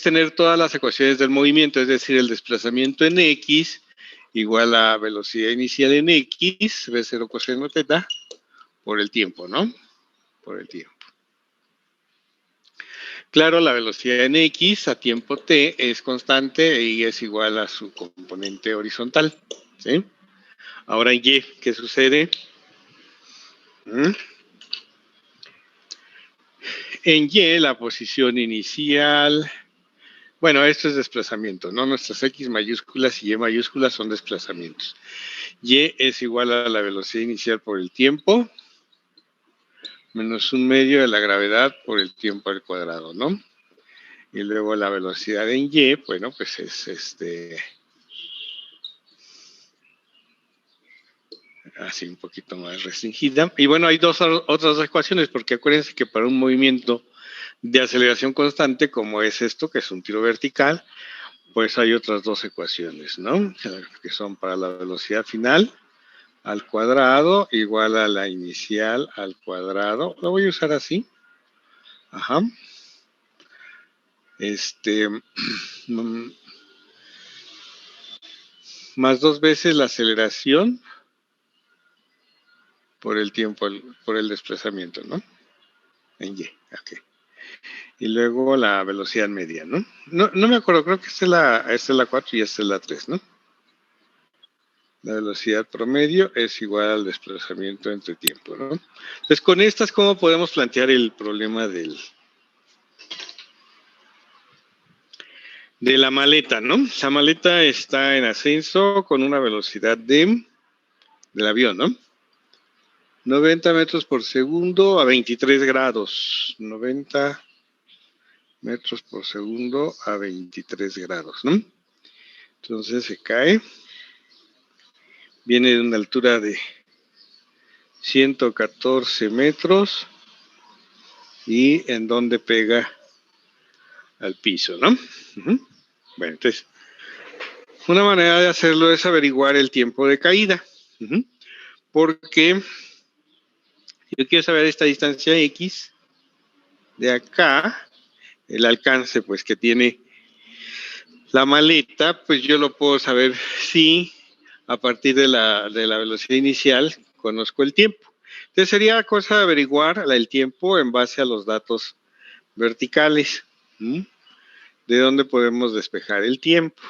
tener todas las ecuaciones del movimiento, es decir, el desplazamiento en X igual a velocidad inicial en X, V0 coseno teta, por el tiempo, ¿no? Por el tiempo. Claro, la velocidad en X a tiempo t es constante y es igual a su componente horizontal, ¿sí? Ahora en Y, ¿qué sucede? En Y, la posición inicial... Bueno, esto es desplazamiento, ¿no? Nuestras X mayúsculas y Y mayúsculas son desplazamientos. Y es igual a la velocidad inicial por el tiempo, menos 1/2 de la gravedad por el tiempo al cuadrado, ¿no? Y luego la velocidad en Y, bueno, pues es así un poquito más restringida. Y bueno, hay otras ecuaciones, porque acuérdense que para un movimiento de aceleración constante, como es esto, que es un tiro vertical, pues hay otras dos ecuaciones, ¿no? Que son para la velocidad final al cuadrado igual a la inicial al cuadrado. Lo voy a usar así. Ajá. Más 2 veces la aceleración por el tiempo, por el desplazamiento, ¿no? En Y, ok. Y luego la velocidad media, ¿no? No me acuerdo, creo que esta es la 4 y esta es la 3, ¿no? La velocidad promedio es igual al desplazamiento entre tiempo, ¿no? Entonces, con estas, ¿cómo podemos plantear el problema de la maleta, ¿no? La maleta está en ascenso con una velocidad del avión, ¿no? 90 metros por segundo a 23 grados. 90 metros por segundo a 23 grados, ¿no? Entonces se cae. Viene de una altura de 114 metros. ¿Y en dónde pega al piso, no? Bueno, entonces, una manera de hacerlo es averiguar el tiempo de caída. Porque yo quiero saber esta distancia X de acá, el alcance pues que tiene la maleta, pues yo lo puedo saber si a partir de la velocidad inicial conozco el tiempo. Entonces sería cosa de averiguar el tiempo en base a los datos verticales. ¿De dónde podemos despejar el tiempo?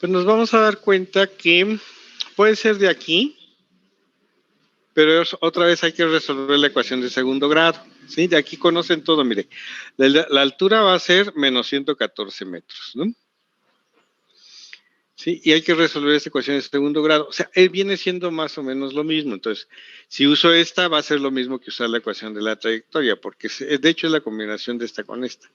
Pues nos vamos a dar cuenta que puede ser de aquí, pero otra vez hay que resolver la ecuación de segundo grado. ¿Sí? De aquí conocen todo, mire. La altura va a ser menos 114 metros, ¿no? ¿Sí? Y hay que resolver esta ecuación de segundo grado. O sea, viene siendo más o menos lo mismo. Entonces, si uso esta, va a ser lo mismo que usar la ecuación de la trayectoria, porque de hecho es la combinación de esta con esta.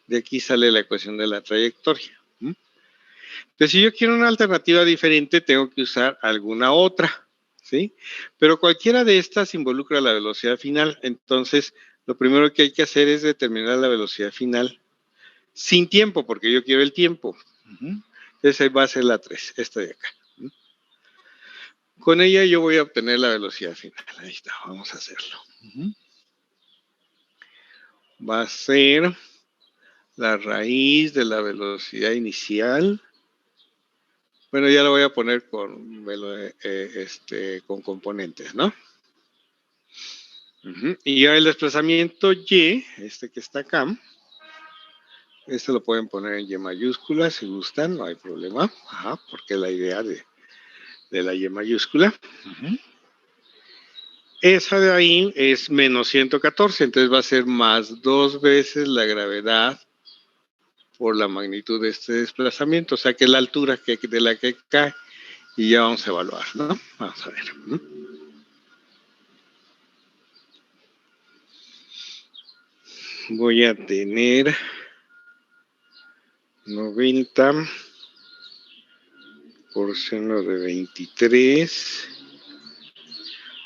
De aquí sale la ecuación de la trayectoria. Entonces, si yo quiero una alternativa diferente, tengo que usar alguna otra, ¿sí? Pero cualquiera de estas involucra la velocidad final. Entonces, lo primero que hay que hacer es determinar la velocidad final sin tiempo, porque yo quiero el tiempo. Entonces, ahí va a ser la 3, esta de acá. Con ella yo voy a obtener la velocidad final. Ahí está, vamos a hacerlo. Va a ser la raíz de la velocidad inicial. Bueno, ya lo voy a poner con componentes, ¿no? Y ya el desplazamiento Y, este que está acá, este lo pueden poner en Y mayúscula si gustan, no hay problema. Porque es la idea de la Y mayúscula. Esa de ahí es menos 114, entonces va a ser más 2 veces la gravedad por la magnitud de este desplazamiento, o sea que es la altura de la que cae, y ya vamos a evaluar, ¿no? Vamos a ver. Voy a tener 90 por seno de 23,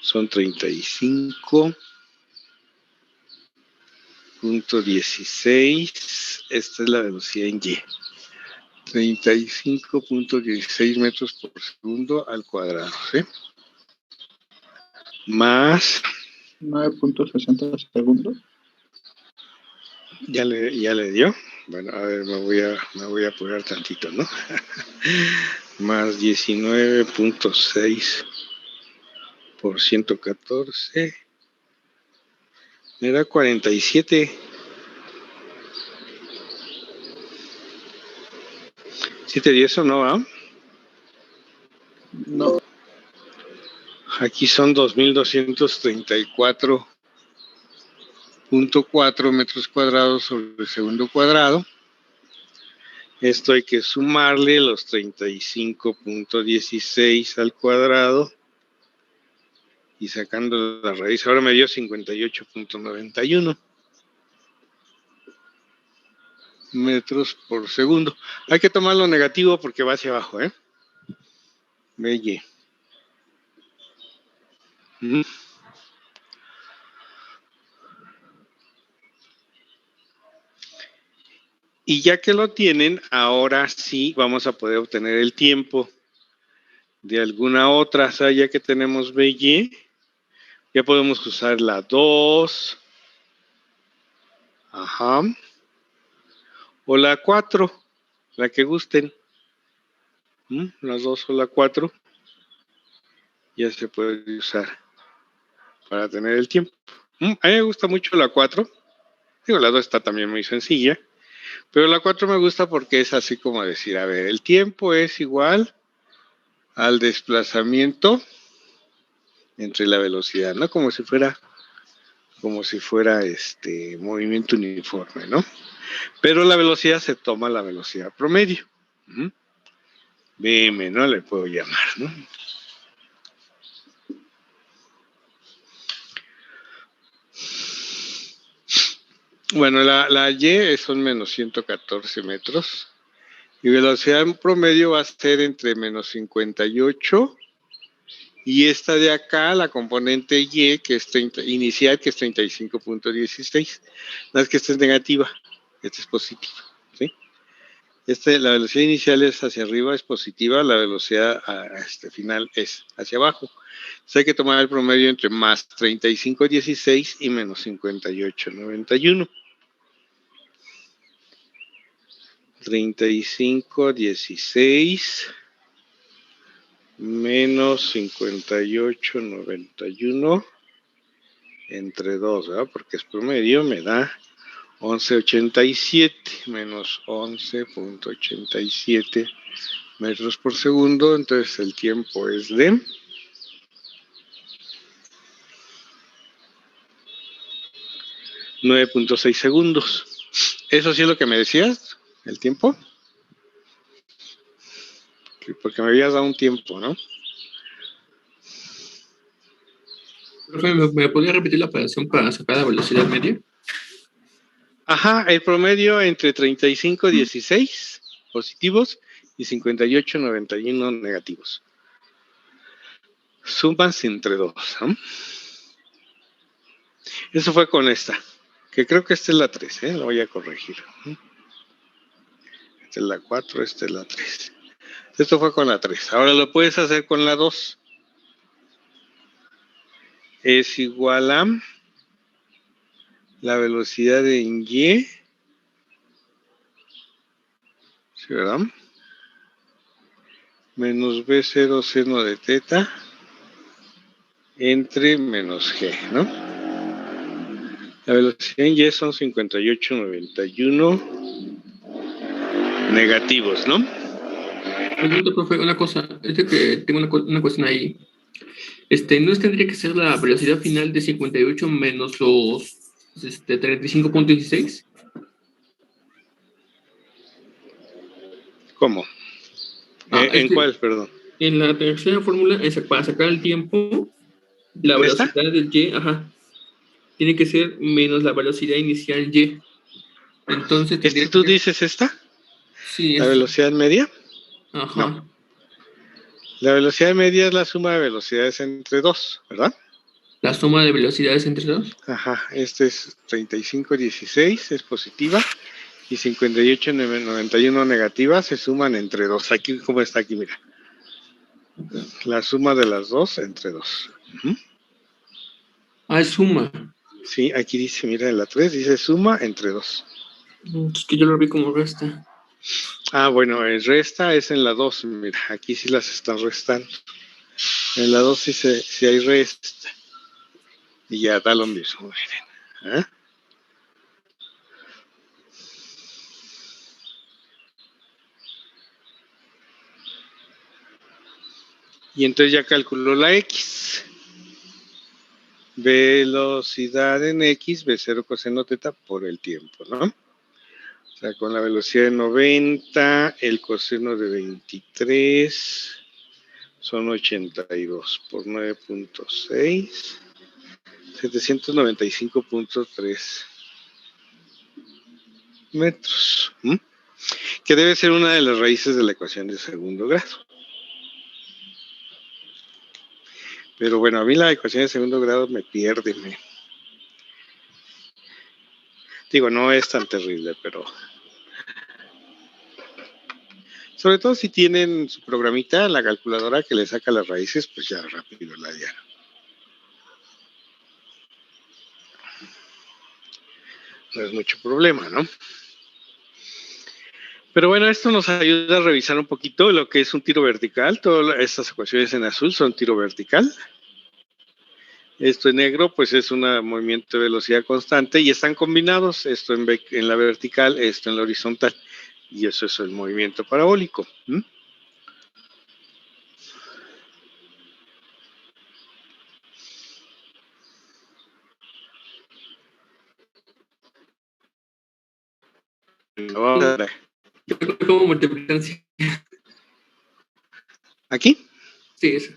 son 35.16, esta es la velocidad en Y. 35.16 metros por segundo al cuadrado, ¿sí? Más 9.60 segundos. Ya le dio. Bueno, a ver, me voy a apurar tantito, ¿no? Más 19.6 por 114. Me da 47. ¿Sí te dio eso, no? No. Aquí son 2.234.4 metros cuadrados sobre el segundo cuadrado. Esto hay que sumarle los 35.16 al cuadrado y sacando la raíz. Ahora me dio 58.91 metros por segundo. Hay que tomarlo negativo porque va hacia abajo, ¿eh? BY. Y ya que lo tienen, ahora sí vamos a poder obtener el tiempo de alguna otra. O sea, ya que tenemos BY, ya podemos usar la 2. Ajá. O la 4, la que gusten. Las 2 o la 4 ya se puede usar para tener el tiempo. A mí me gusta mucho la 4. Digo, la 2 está también muy sencilla. Pero la 4 me gusta porque es así como decir, a ver, el tiempo es igual al desplazamiento entre la velocidad, ¿no? Como si fuera movimiento uniforme, ¿no? Pero la velocidad se toma la velocidad promedio. BM, ¿no? Le puedo llamar, ¿no? Bueno, la Y son menos 114 metros. Y velocidad en promedio va a ser entre menos 58 y esta de acá, la componente Y, que es inicial, que es 35.16. No es que esta es negativa, esta es positiva, ¿sí? La velocidad inicial es hacia arriba, es positiva, la velocidad final es hacia abajo. Entonces hay que tomar el promedio entre más 35.16 y menos 58.91. 35.16 menos 58.91 entre 2, ¿verdad? Porque es promedio, me da 11.87 menos 11.87 metros por segundo. Entonces el tiempo es de 9.6 segundos. ¿Eso sí es lo que me decías? ¿El tiempo? Porque me habías dado un tiempo, ¿no? Profe, ¿me podría repetir la operación para sacar la velocidad media? Ajá, el promedio entre 35.16 positivos y 58.91 negativos. Sumas entre 2, ¿no? Eso fue con esta, que creo que esta es la 3, ¿eh? La voy a corregir. Esta es la 4, esta es la 3. Esto fue con la 3. Ahora lo puedes hacer con la 2. Es igual a la velocidad en Y. ¿Sí, verdad? Menos B0 seno de teta entre menos G, ¿no? La velocidad en Y son 58.91 negativos, ¿no? Pregunta, profe, una cosa. Es de que tengo una cuestión ahí. ¿No tendría que ser la velocidad final de 58 menos los 35.16? ¿Cómo? Es ¿En que cuál, perdón? en la tercera fórmula, para sacar el tiempo, la ¿En esta? velocidad del Y, tiene que ser menos la velocidad inicial Y. Entonces tendría que ¿Tú ser. dices esta? Sí, ¿La es. velocidad media? No. Ajá. La velocidad media es la suma de velocidades entre 2, ¿verdad? La suma de velocidades entre dos. Ajá, este es 35.16, es positiva, y 58.91 negativa se suman entre 2. Aquí, ¿cómo está aquí? Mira. La suma de las dos entre 2. Es suma. Sí, aquí dice, mira, en la 3 dice suma entre 2. Es que yo lo vi como resta. Ah, bueno, el resta es en la 2. Mira, aquí sí las están restando. En la 2 sí hay resta. Y ya da lo mismo, miren. ¿Ah? Y entonces ya calculó la X. Velocidad en X, V0 coseno teta por el tiempo, ¿no? O sea, con la velocidad de 90, el coseno de 23 son 82 por 9.6, 795.3 metros. ¿Mm? Que debe ser una de las raíces de la ecuación de segundo grado. Pero bueno, a mí la ecuación de segundo grado me pierde. Digo, no es tan terrible, pero sobre todo si tienen su programita, la calculadora que le saca las raíces, pues ya rápido la hallaron. No es mucho problema, ¿no? Pero bueno, esto nos ayuda a revisar un poquito lo que es un tiro vertical. Todas estas ecuaciones en azul son tiro vertical. Esto en negro, pues es un movimiento de velocidad constante y están combinados, esto en la vertical, esto en la horizontal. Y eso es el movimiento parabólico. ¿Mm? Como multiplicancia. ¿Aquí? Sí, eso.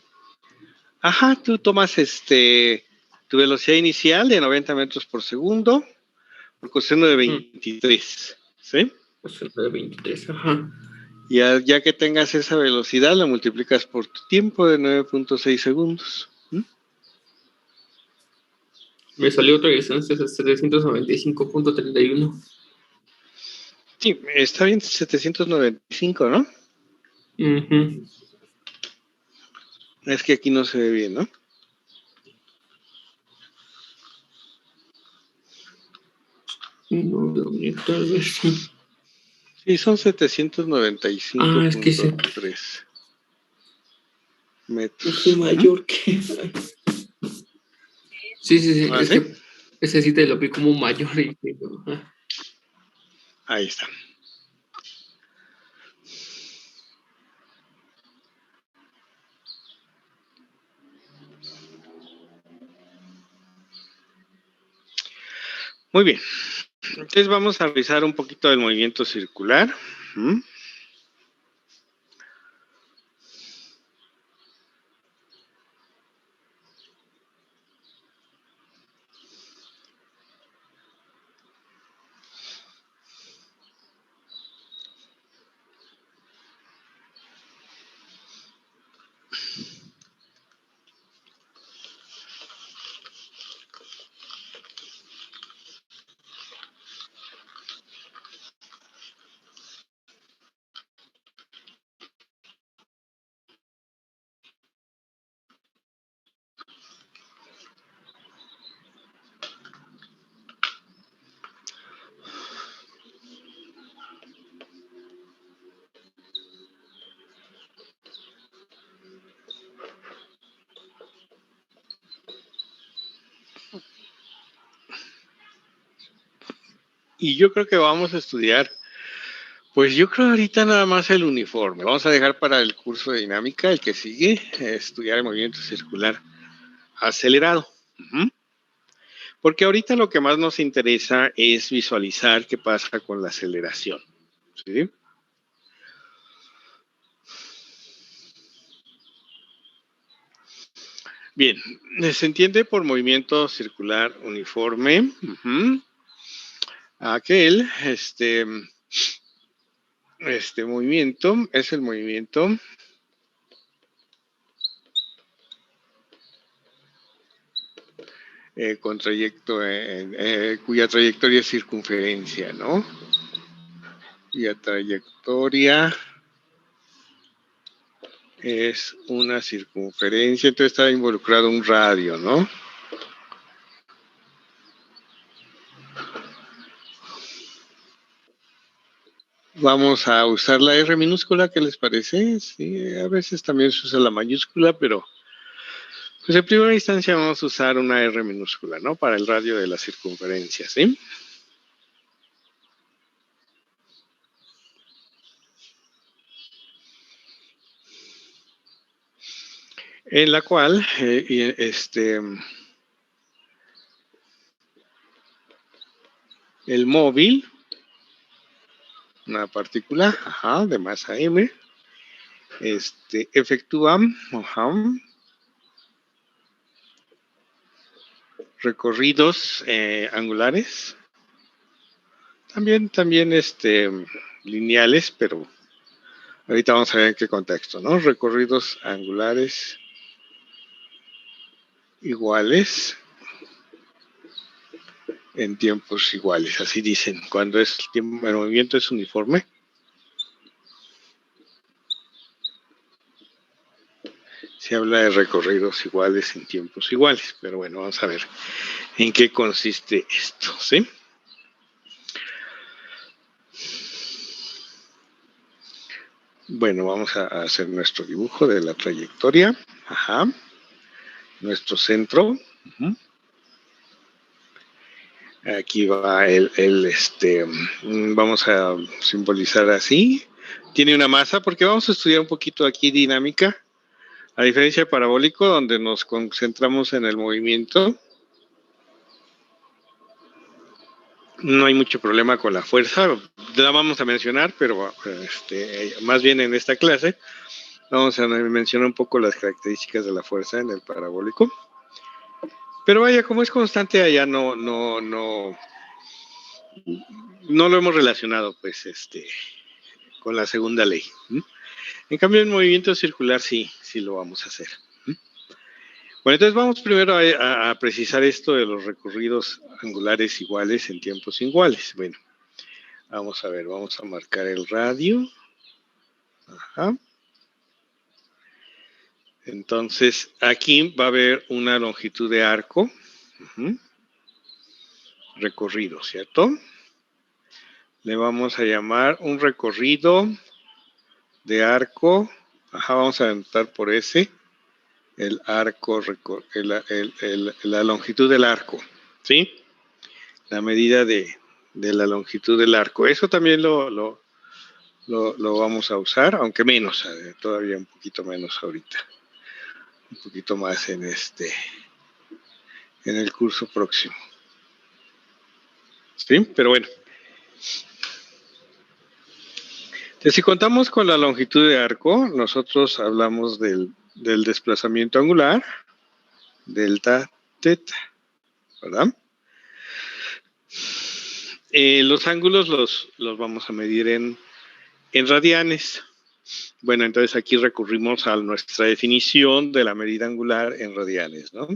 Ajá, tú tomas tu velocidad inicial de 90 metros por segundo por coseno de 23, ¿sí? Coseno de 23, ajá. Y ya que tengas esa velocidad, la multiplicas por tu tiempo de 9.6 segundos. ¿Mm? Me salió otra distancia de 795.31. Sí, está bien 795, ¿no? Es que aquí no se ve bien, ¿no? No, tal vez sí. Sí, son 795.3 metros. Es mayor que... Sí. ¿Ah, Es sí? que ese sí te lo vi como mayor. Ahí está. Muy bien. Entonces vamos a revisar un poquito del movimiento circular. ¿Mm? Y yo creo que vamos a estudiar, pues yo creo ahorita nada más el uniforme. Vamos a dejar para el curso de dinámica, el que sigue, estudiar el movimiento circular acelerado. Porque ahorita lo que más nos interesa es visualizar qué pasa con la aceleración. ¿Sí? Bien, se entiende por movimiento circular uniforme. Aquel, este movimiento es el movimiento cuya trayectoria es circunferencia, ¿no? Cuya trayectoria es una circunferencia, entonces está involucrado un radio, ¿no? Vamos a usar la R minúscula, ¿qué les parece? Sí, a veces también se usa la mayúscula, pero pues en primera instancia vamos a usar una R minúscula, ¿no? Para el radio de la circunferencia, ¿sí? En la cual, el móvil, una partícula, de masa m, efectúa, recorridos angulares, también lineales, pero ahorita vamos a ver en qué contexto, ¿no? Recorridos angulares iguales en tiempos iguales, así dicen, cuando el movimiento es uniforme. Se habla de recorridos iguales en tiempos iguales, pero bueno, vamos a ver en qué consiste esto, ¿sí? Bueno, vamos a hacer nuestro dibujo de la trayectoria, nuestro centro, aquí va vamos a simbolizar así, tiene una masa, porque vamos a estudiar un poquito aquí dinámica, a diferencia de parabólico, donde nos concentramos en el movimiento. No hay mucho problema con la fuerza, la vamos a mencionar, pero más bien en esta clase vamos a mencionar un poco las características de la fuerza en el parabólico. Pero vaya, como es constante allá no lo hemos relacionado pues con la segunda ley. En cambio, en movimiento circular sí lo vamos a hacer. Bueno, entonces vamos primero a precisar esto de los recorridos angulares iguales en tiempos iguales. Bueno, vamos a ver, vamos a marcar el radio. Entonces, aquí va a haber una longitud de arco. Recorrido, ¿cierto? Le vamos a llamar un recorrido de arco. Vamos a anotar por ese el arco, la longitud del arco, ¿sí? La medida de la longitud del arco. Eso también lo vamos a usar, aunque menos, todavía un poquito menos ahorita. Un poquito más en el curso próximo. ¿Sí? Pero bueno. Entonces, si contamos con la longitud de arco, nosotros hablamos del desplazamiento angular, delta teta, ¿verdad? Los ángulos los vamos a medir en radianes. Bueno, entonces aquí recurrimos a nuestra definición de la medida angular en radianes, ¿no?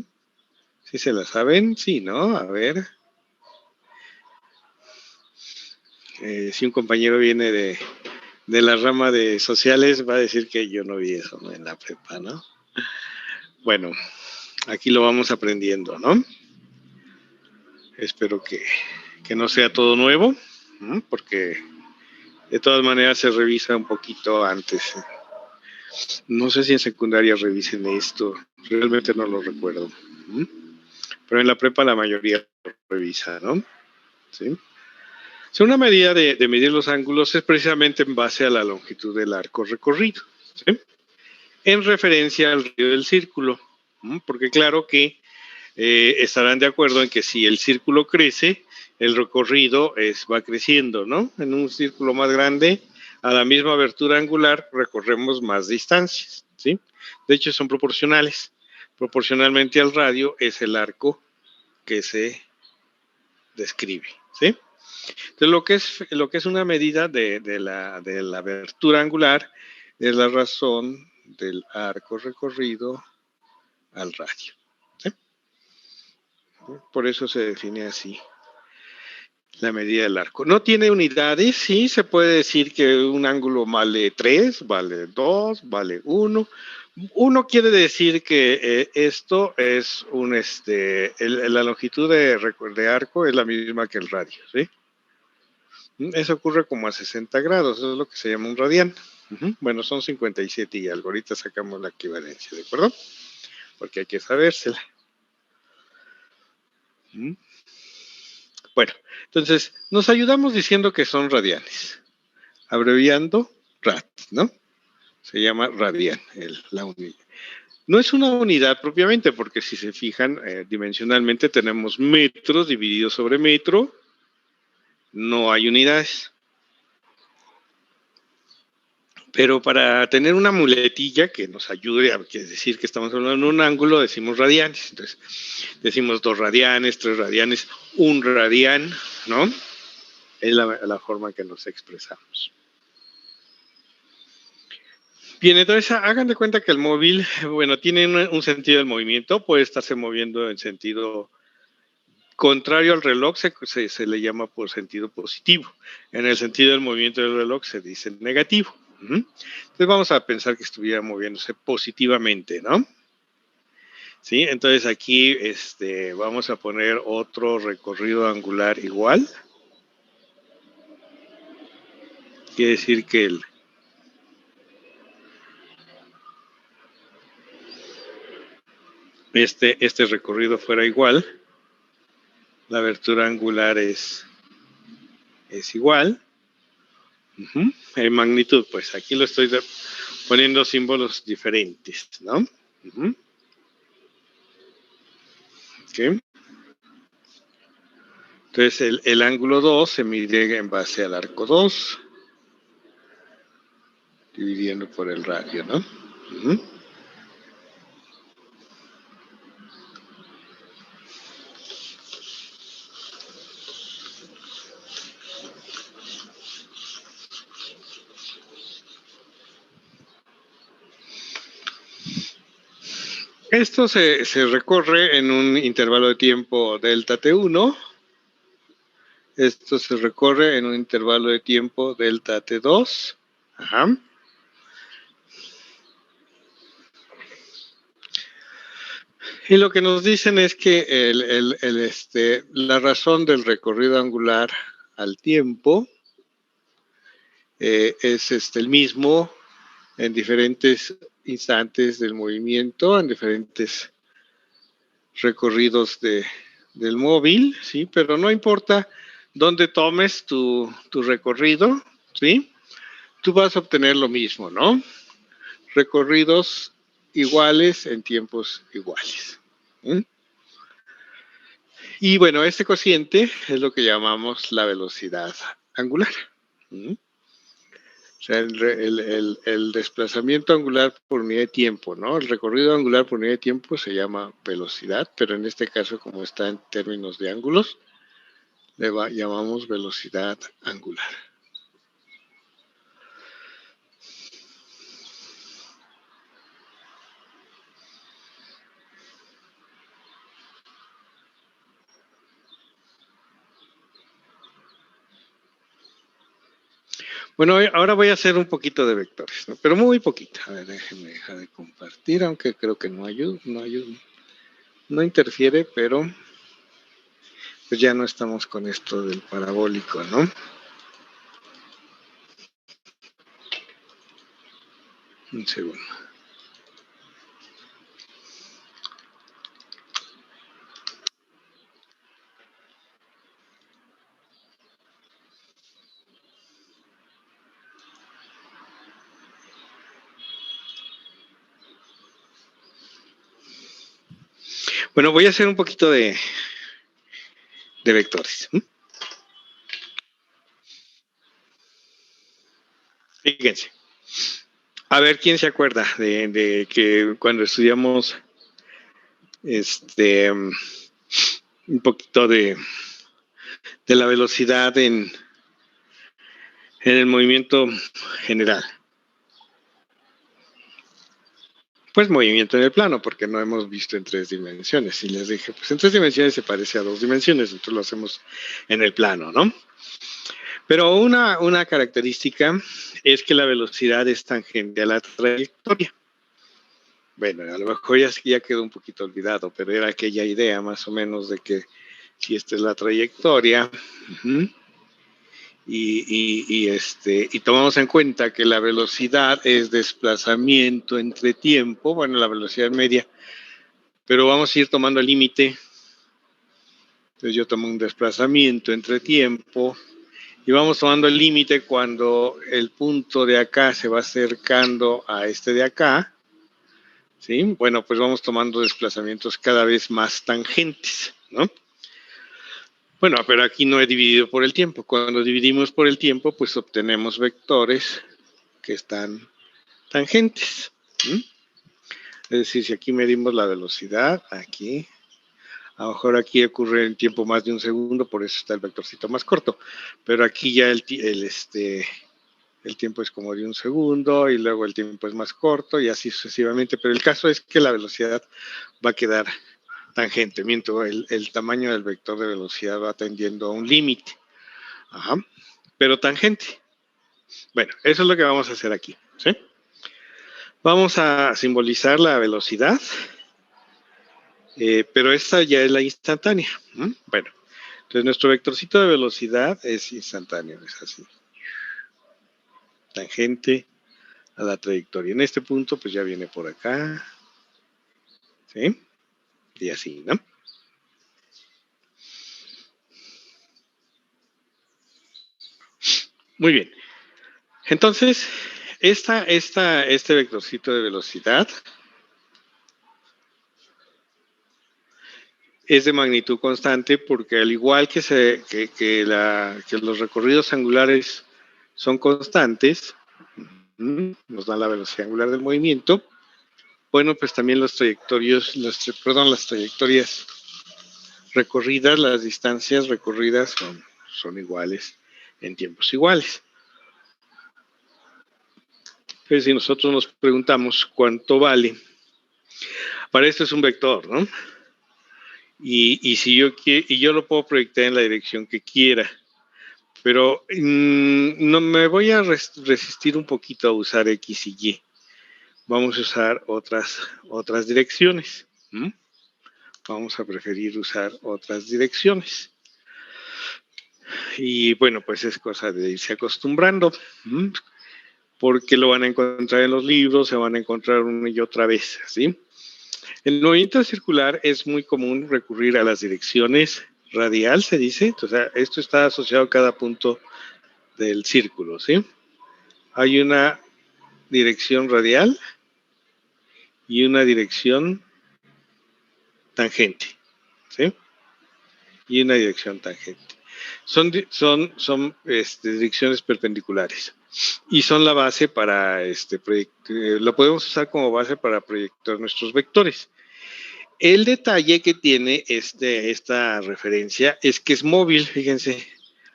¿Sí se la saben? Sí, ¿no? A ver. Si un compañero viene de la rama de sociales, va a decir que yo no vi eso, ¿no? En la prepa, ¿no? Bueno, aquí lo vamos aprendiendo, ¿no? Espero que no sea todo nuevo, porque de todas maneras se revisa un poquito antes. No sé si en secundaria revisen esto, realmente no lo recuerdo. Pero en la prepa la mayoría revisa, ¿no? ¿Sí? O una medida de medir los ángulos es precisamente en base a la longitud del arco recorrido, ¿sí? En referencia al radio del círculo, porque claro que estarán de acuerdo en que si el círculo crece, el recorrido va creciendo, ¿no? En un círculo más grande, a la misma abertura angular, recorremos más distancias, ¿sí? De hecho, son proporcionales. Proporcionalmente al radio es el arco que se describe, ¿sí? Entonces, lo que es una medida de la abertura angular es la razón del arco recorrido al radio, ¿sí? Por eso se define así la medida del arco. No tiene unidades, sí, se puede decir que un ángulo vale 3, vale 2, vale 1. 1 quiere decir que esto es la longitud de arco es la misma que el radio, ¿sí? Eso ocurre como a 60 grados, eso es lo que se llama un radián. Bueno, son 57 y algo. Ahorita sacamos la equivalencia, ¿de acuerdo? Porque hay que sabérsela. Bueno, entonces nos ayudamos diciendo que son radianes, abreviando rad, ¿no? Se llama radián, la unidad. No es una unidad propiamente, porque si se fijan, dimensionalmente tenemos metros divididos sobre metro, no hay unidades. Pero para tener una muletilla que nos ayude a decir que estamos hablando de un ángulo, decimos radianes. Entonces, decimos 2 radianes, 3 radianes, 1 radián, ¿no? Es la forma en que nos expresamos. Bien, entonces hagan de cuenta que el móvil, bueno, tiene un sentido del movimiento, puede estarse moviendo en sentido contrario al reloj, se le llama por sentido positivo. En el sentido del movimiento del reloj se dice negativo. Entonces vamos a pensar que estuviera moviéndose positivamente, ¿no? ¿Sí? Entonces aquí vamos a poner otro recorrido angular igual. Quiere decir que este recorrido fuera igual. La abertura angular es igual. En magnitud, pues aquí lo estoy poniendo símbolos diferentes, ¿no? Okay. Entonces el ángulo 2 se mide en base al arco 2, dividiendo por el radio, ¿no? Esto se recorre en un intervalo de tiempo delta T1. Esto se recorre en un intervalo de tiempo delta T2. Ajá. Y lo que nos dicen es que la razón del recorrido angular al tiempo es el mismo en diferentes instantes del movimiento, en diferentes recorridos del móvil, ¿sí? Pero no importa dónde tomes tu recorrido, ¿sí? Tú vas a obtener lo mismo, ¿no? Recorridos iguales en tiempos iguales. Y bueno, este cociente es lo que llamamos la velocidad angular. O sea, el desplazamiento angular por unidad de tiempo, ¿no? El recorrido angular por unidad de tiempo se llama velocidad, pero en este caso, como está en términos de ángulos, llamamos velocidad angular. Bueno, ahora voy a hacer un poquito de vectores, ¿no? Pero muy poquito. A ver, déjenme dejar de compartir, aunque creo que no interfiere, pero pues ya no estamos con esto del parabólico, ¿no? Un segundo. Bueno, voy a hacer un poquito de vectores. Fíjense. A ver quién se acuerda de que cuando estudiamos un poquito de la velocidad en el movimiento general. Pues movimiento en el plano, porque no hemos visto en 3 dimensiones. Y les dije, pues en 3 dimensiones se parece a 2 dimensiones, entonces lo hacemos en el plano, ¿no? Pero una característica es que la velocidad es tangente a la trayectoria. Bueno, a lo mejor ya quedó un poquito olvidado, pero era aquella idea más o menos de que si esta es la trayectoria, y tomamos en cuenta que la velocidad es desplazamiento entre tiempo, bueno, la velocidad media, pero vamos a ir tomando el límite. Entonces yo tomo un desplazamiento entre tiempo y vamos tomando el límite cuando el punto de acá se va acercando a este de acá, ¿sí? Bueno, pues vamos tomando desplazamientos cada vez más tangentes, ¿no? Bueno, pero aquí no he dividido por el tiempo. Cuando dividimos por el tiempo, pues obtenemos vectores que están tangentes. ¿Sí? Es decir, si aquí medimos la velocidad, aquí, a lo mejor aquí ocurre en tiempo más de un segundo, por eso está el vectorcito más corto. Pero aquí ya el tiempo es como de un segundo y luego el tiempo es más corto y así sucesivamente. Pero el caso es que la velocidad va a quedar tangente, miento, el tamaño del vector de velocidad va tendiendo a un límite. Ajá. Pero tangente. Bueno, eso es lo que vamos a hacer aquí. ¿Sí? Vamos a simbolizar la velocidad, pero esta ya es la instantánea. Bueno, entonces nuestro vectorcito de velocidad es instantáneo, es así. Tangente a la trayectoria. En este punto, pues ya viene por acá. ¿Sí? Y así, ¿no? Muy bien. Entonces, este vectorcito de velocidad es de magnitud constante porque al igual que los recorridos angulares son constantes, nos dan la velocidad angular del movimiento, bueno, pues también las trayectorias recorridas, las distancias recorridas son iguales en tiempos iguales. Entonces, si nosotros nos preguntamos cuánto vale, para esto es un vector, ¿no? Y yo lo puedo proyectar en la dirección que quiera, pero no me voy a resistir un poquito a usar X y Y. Vamos a usar otras direcciones. Vamos a preferir usar otras direcciones. Y bueno, pues es cosa de irse acostumbrando, porque lo van a encontrar en los libros, se van a encontrar una y otra vez, ¿sí? En el movimiento circular es muy común recurrir a las direcciones radial, se dice. O sea, esto está asociado a cada punto del círculo, ¿sí? Hay una dirección radial y una dirección tangente, ¿sí? Y una dirección tangente. Son direcciones perpendiculares y son la base para lo podemos usar como base para proyectar nuestros vectores. El detalle que tiene esta referencia es que es móvil, fíjense.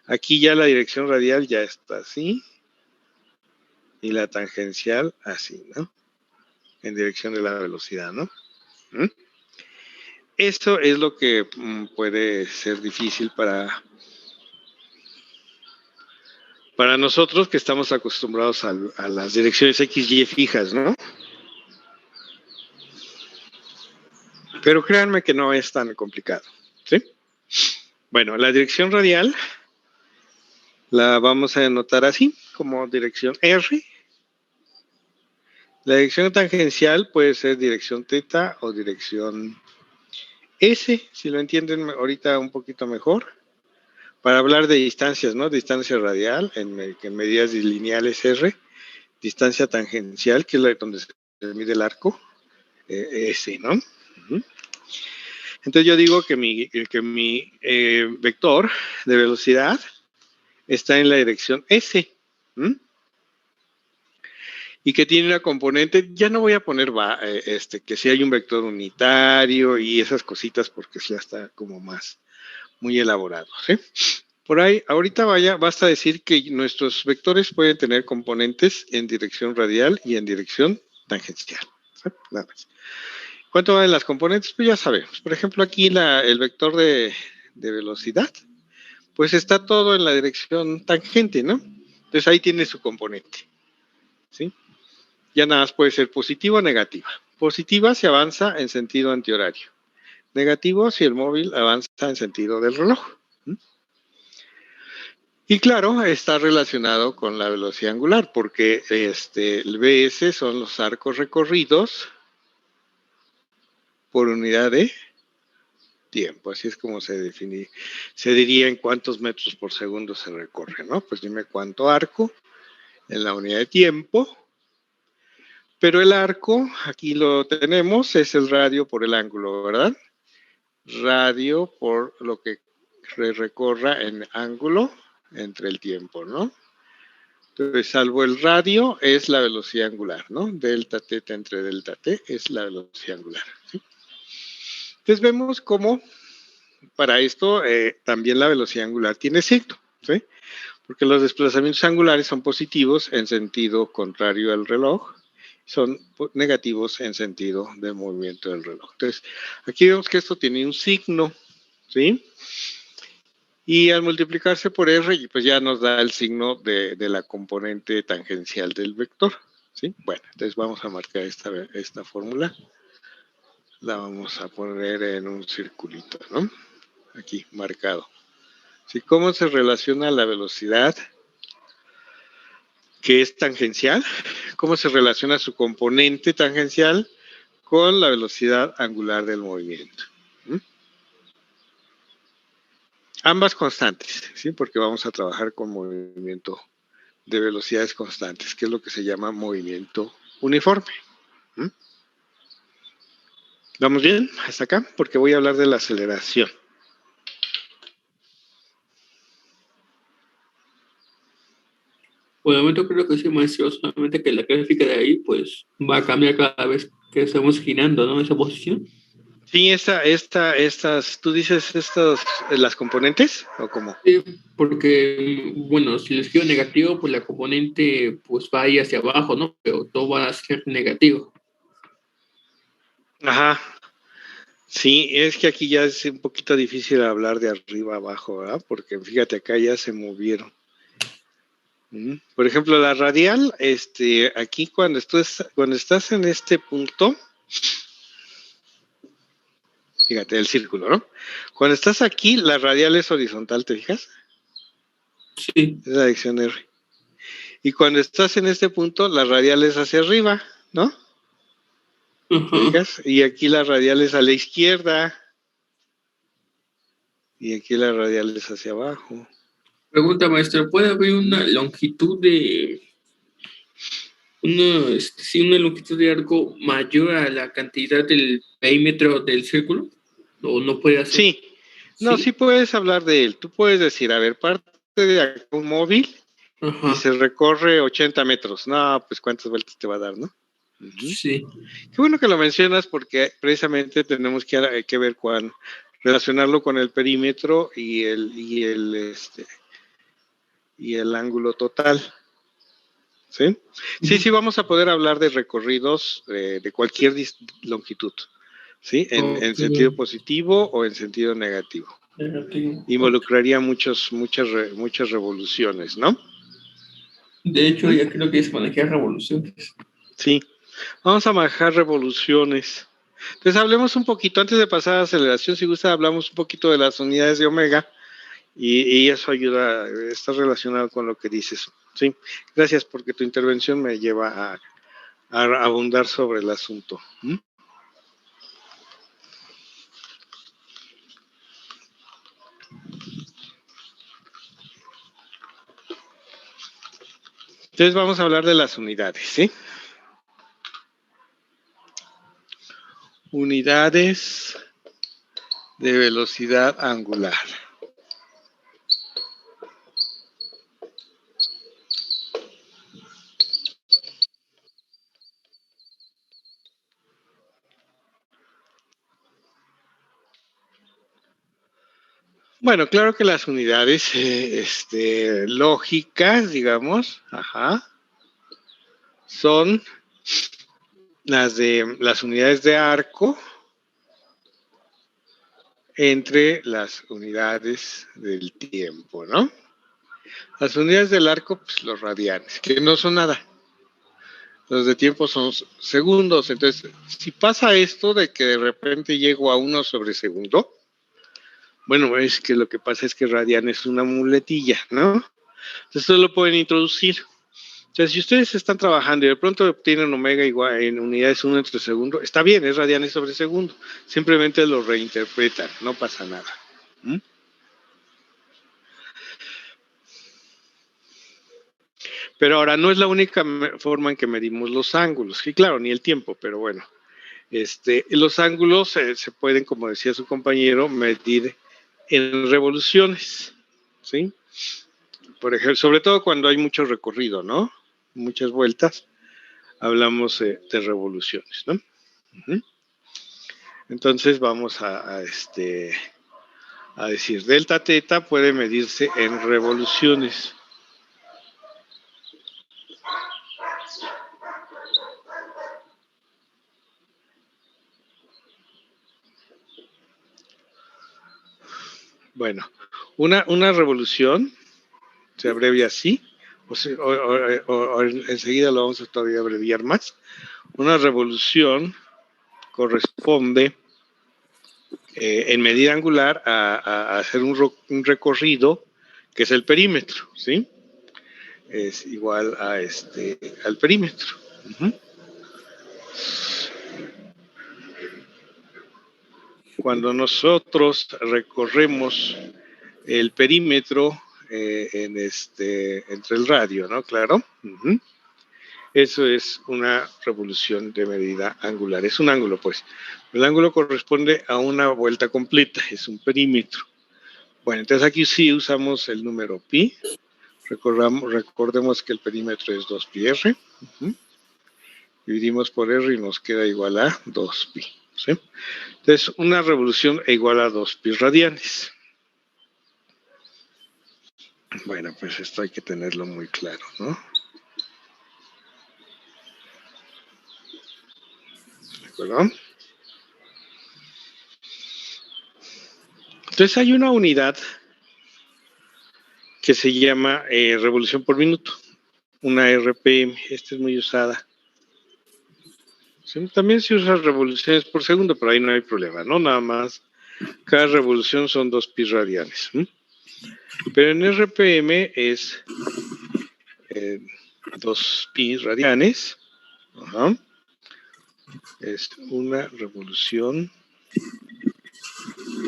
Aquí ya la dirección radial ya está así y la tangencial así, ¿no? En dirección de la velocidad, ¿no? Esto es lo que puede ser difícil para nosotros que estamos acostumbrados a las direcciones X, Y fijas, ¿no? Pero créanme que no es tan complicado, ¿sí? Bueno, la dirección radial la vamos a anotar así, como dirección R. La dirección tangencial puede ser dirección θ o dirección S, si lo entienden ahorita un poquito mejor. Para hablar de distancias, ¿no? Distancia radial en medidas lineales R. Distancia tangencial, que es donde se mide el arco, S, ¿no? Entonces yo digo que mi vector de velocidad está en la dirección S. Y que tiene una componente, ya no voy a poner que si hay un vector unitario y esas cositas porque ya está como muy elaborado, ¿sí? Por ahí, ahorita basta decir que nuestros vectores pueden tener componentes en dirección radial y en dirección tangencial, ¿sí? Nada más. ¿Cuánto valen las componentes? Pues ya sabemos. Por ejemplo, aquí el vector de velocidad, pues está todo en la dirección tangente, ¿no? Entonces ahí tiene su componente, ¿sí? Ya nada más puede ser positiva o negativa. Positiva si avanza en sentido antihorario. Negativo si el móvil avanza en sentido del reloj. Y claro, está relacionado con la velocidad angular, porque el BS son los arcos recorridos por unidad de tiempo. Así es como se diría en cuántos metros por segundo se recorre, ¿no? Pues dime cuánto arco en la unidad de tiempo. Pero el arco, aquí lo tenemos, es el radio por el ángulo, ¿verdad? Radio por lo que recorra en ángulo entre el tiempo, ¿no? Entonces, salvo el radio, es la velocidad angular, ¿no? Delta teta entre delta t es la velocidad angular, ¿sí? Entonces, vemos cómo para esto también la velocidad angular tiene signo, ¿sí? Porque los desplazamientos angulares son positivos en sentido contrario al reloj, son negativos en sentido del movimiento del reloj. Entonces, aquí vemos que esto tiene un signo, ¿sí? Y al multiplicarse por R, pues ya nos da el signo de la componente tangencial del vector, ¿sí? Bueno, entonces vamos a marcar esta fórmula. La vamos a poner en un circulito, ¿no? Aquí, marcado. ¿Sí? ¿Cómo se relaciona la velocidad que es tangencial? ¿Cómo se relaciona su componente tangencial con la velocidad angular del movimiento? Ambas constantes, ¿sí? Porque vamos a trabajar con movimiento de velocidades constantes, que es lo que se llama movimiento uniforme. ¿Vamos bien hasta acá? Porque voy a hablar de la aceleración. Por el momento creo que sí, maestro, solamente que la gráfica de ahí pues va a cambiar cada vez que estamos girando, ¿no? Esa posición. Sí, ¿tú dices las componentes o cómo? Sí, porque, bueno, si les giro negativo, pues la componente pues va ahí hacia abajo, ¿no? Pero todo va a ser negativo. Ajá. Sí, es que aquí ya es un poquito difícil hablar de arriba a abajo, ¿verdad? Porque fíjate, acá ya se movieron. Por ejemplo, la radial, aquí cuando estás en este punto, fíjate, el círculo, ¿no? Cuando estás aquí, la radial es horizontal, ¿te fijas? Sí. Es la dirección R. Y cuando estás en este punto, la radial es hacia arriba, ¿no? ¿Te fijas? Y aquí la radial es a la izquierda. Y aquí la radial es hacia abajo. Pregunta, maestro, ¿puede haber una longitud de una longitud de arco mayor a la cantidad del perímetro del círculo? ¿O no puede hacer? Sí. No, sí ¿Sí? puedes hablar de él. Tú puedes decir, a ver, parte de acá un móvil y Ajá. se recorre 80 metros. No, pues cuántas vueltas te va a dar, ¿no? Sí. Qué bueno que lo mencionas porque precisamente tenemos que ver relacionarlo con el perímetro y el ángulo total. ¿Sí? Sí, vamos a poder hablar de recorridos de cualquier longitud, ¿sí? En Ok. sentido positivo o en sentido negativo. Negativo. Ok. Involucraría muchas revoluciones, ¿no? De hecho, ya creo que es manejar revoluciones. Sí, vamos a manejar revoluciones. Entonces hablemos un poquito, antes de pasar a aceleración, si gusta, hablamos un poquito de las unidades de omega y eso ayuda, está relacionado con lo que dices. Sí, gracias porque tu intervención me lleva a abundar sobre el asunto. Entonces vamos a hablar de las unidades, ¿sí? Unidades de velocidad angular. Bueno, claro que las unidades lógicas, digamos, son las unidades de arco entre las unidades del tiempo, ¿no? Las unidades del arco, pues los radianes, que no son nada. Los de tiempo son segundos. Entonces, si pasa esto de que de repente llego a 1 sobre segundo, bueno, es que lo que pasa es que radian es una muletilla, ¿no? Entonces, ustedes lo pueden introducir. Entonces, si ustedes están trabajando y de pronto obtienen omega igual en unidades 1 entre segundo, está bien, es radianes sobre segundo. Simplemente lo reinterpretan, no pasa nada. ¿Mm? Pero ahora no es la única forma en que medimos los ángulos. Y claro, ni el tiempo, pero bueno. Los ángulos se pueden, como decía su compañero, medir en revoluciones, ¿sí? Por ejemplo, sobre todo cuando hay mucho recorrido, ¿no? Muchas vueltas, hablamos de revoluciones, ¿no? Uh-huh. Entonces vamos a decir, delta teta puede medirse en revoluciones. Bueno, una revolución se abrevia así, o enseguida lo vamos a todavía abreviar más. Una revolución corresponde en medida angular a hacer un recorrido que es el perímetro, ¿sí? Es igual a al perímetro. Uh-huh. Cuando nosotros recorremos el perímetro entre el radio, ¿no? Claro. Uh-huh. Eso es una revolución de medida angular. Es un ángulo, pues. El ángulo corresponde a una vuelta completa, es un perímetro. Bueno, entonces aquí sí usamos el número pi. Recordemos que el perímetro es 2πr. Uh-huh. Dividimos por r y nos queda igual a 2pi. ¿Sí? Entonces, una revolución es igual a 2pi radianes. Bueno, pues esto hay que tenerlo muy claro, ¿no? ¿De acuerdo? Entonces hay una unidad que se llama revolución por minuto, una RPM. Esta es muy usada. ¿Sí? También se usa revoluciones por segundo, pero ahí no hay problema, ¿no? Nada más, cada revolución son 2pi radianes. ¿Sí? Pero en RPM es 2pi radianes. Ajá. Es una revolución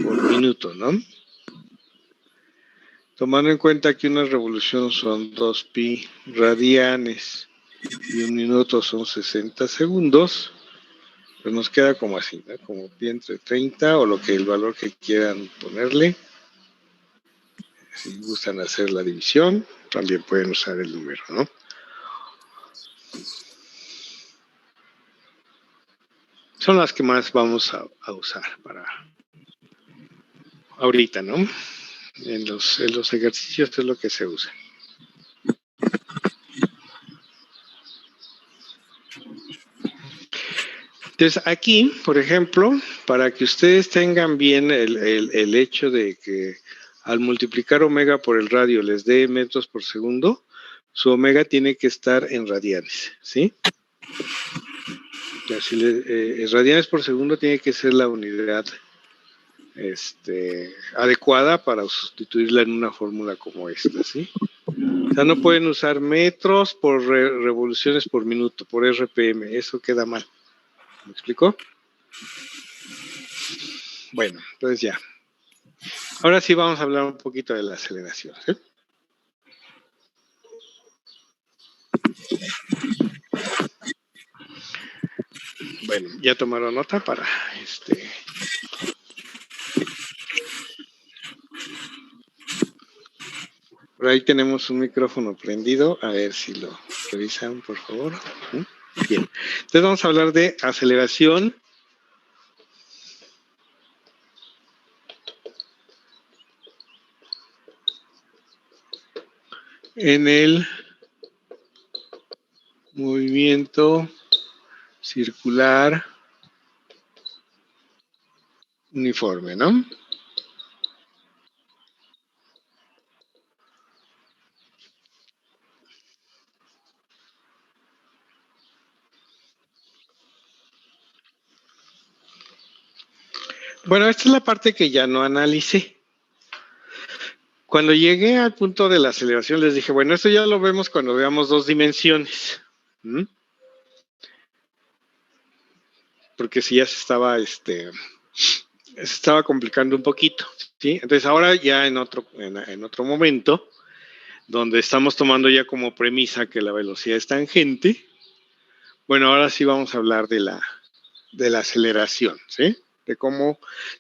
por minuto, ¿no? Tomando en cuenta que una revolución son 2pi radianes y un minuto son 60 segundos, pues nos queda como así, ¿no? Como pi entre 30 o lo que el valor que quieran ponerle. Si gustan hacer la división, también pueden usar el número, ¿no? Son las que más vamos a usar para ahorita, ¿no? En los ejercicios es lo que se usa. Entonces aquí, por ejemplo, para que ustedes tengan bien el hecho de que al multiplicar omega por el radio les dé metros por segundo, su omega tiene que estar en radianes, ¿sí? Radianes por segundo tiene que ser la unidad adecuada para sustituirla en una fórmula como esta, ¿sí? O sea, no pueden usar metros por revoluciones por minuto, por RPM, eso queda mal. ¿Me explicó? Bueno, entonces ya. Ahora sí vamos a hablar un poquito de la aceleración, ¿sí? Bueno, ya tomaron nota para Por ahí tenemos un micrófono prendido, a ver si lo revisan, por favor. Bien, entonces vamos a hablar de aceleración. En el movimiento circular uniforme, ¿no? Bueno, esta es la parte que ya no analicé. Cuando llegué al punto de la aceleración, les dije, bueno, esto ya lo vemos cuando veamos dos dimensiones. ¿Mm? Porque si ya se estaba complicando un poquito, ¿sí? Entonces ahora ya en otro momento, donde estamos tomando ya como premisa que la velocidad es tangente, bueno, ahora sí vamos a hablar de la aceleración, ¿sí? De cómo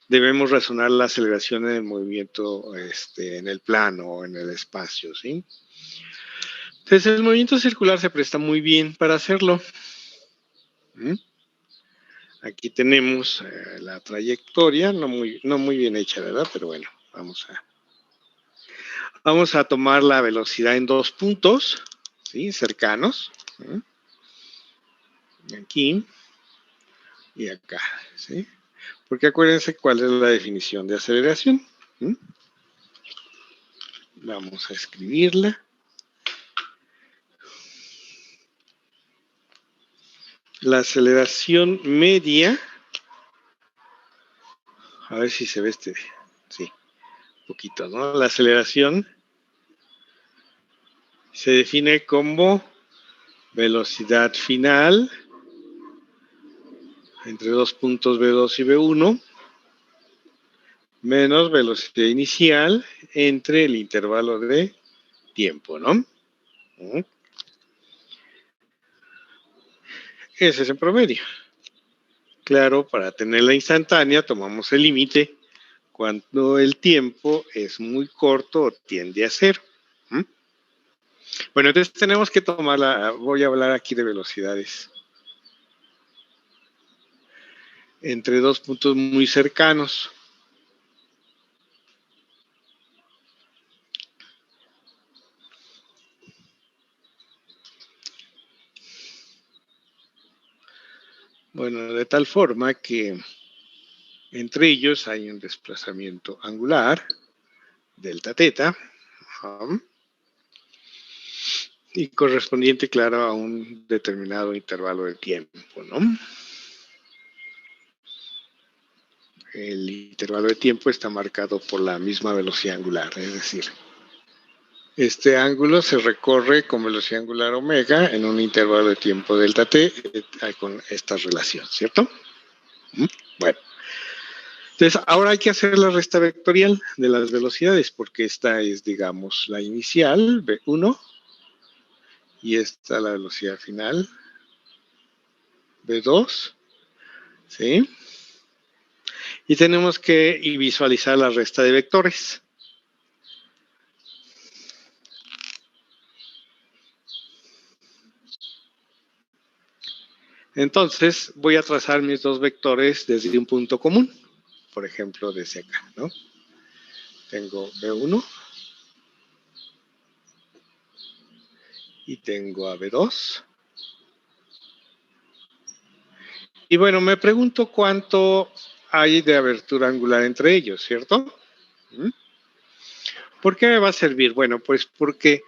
debemos razonar la aceleración en el movimiento, en el plano o en el espacio, ¿sí? Entonces el movimiento circular se presta muy bien para hacerlo. ¿Mm? Aquí tenemos la trayectoria, no muy bien hecha, ¿verdad? Pero bueno, vamos a tomar la velocidad en dos puntos, ¿sí? Cercanos. ¿Sí? Aquí y acá, ¿sí? Porque acuérdense cuál es la definición de aceleración. ¿Sí? Vamos a escribirla. La aceleración media, a ver si se ve sí, un poquito, ¿no? La aceleración se define como velocidad final entre dos puntos B2 y B1 menos velocidad inicial entre el intervalo de tiempo, ¿no? Ese es el promedio. Claro, para tener la instantánea tomamos el límite cuando el tiempo es muy corto o tiende a cero. Bueno, entonces tenemos que voy a hablar aquí de velocidades entre dos puntos muy cercanos. Bueno, de tal forma que entre ellos hay un desplazamiento angular, delta teta, y correspondiente, claro, a un determinado intervalo de tiempo, ¿no? El intervalo de tiempo está marcado por la misma velocidad angular, es decir, este ángulo se recorre con velocidad angular omega en un intervalo de tiempo delta t con esta relación, ¿cierto? Bueno, entonces ahora hay que hacer la resta vectorial de las velocidades porque esta es, digamos, la inicial, v1, y esta la velocidad final, v2, ¿sí? Y tenemos que visualizar la resta de vectores. Entonces voy a trazar mis dos vectores desde un punto común, por ejemplo desde acá, ¿no? Tengo B1 y tengo a B2. Y bueno, me pregunto cuánto hay de abertura angular entre ellos, ¿cierto? ¿Por qué me va a servir? Bueno, pues porque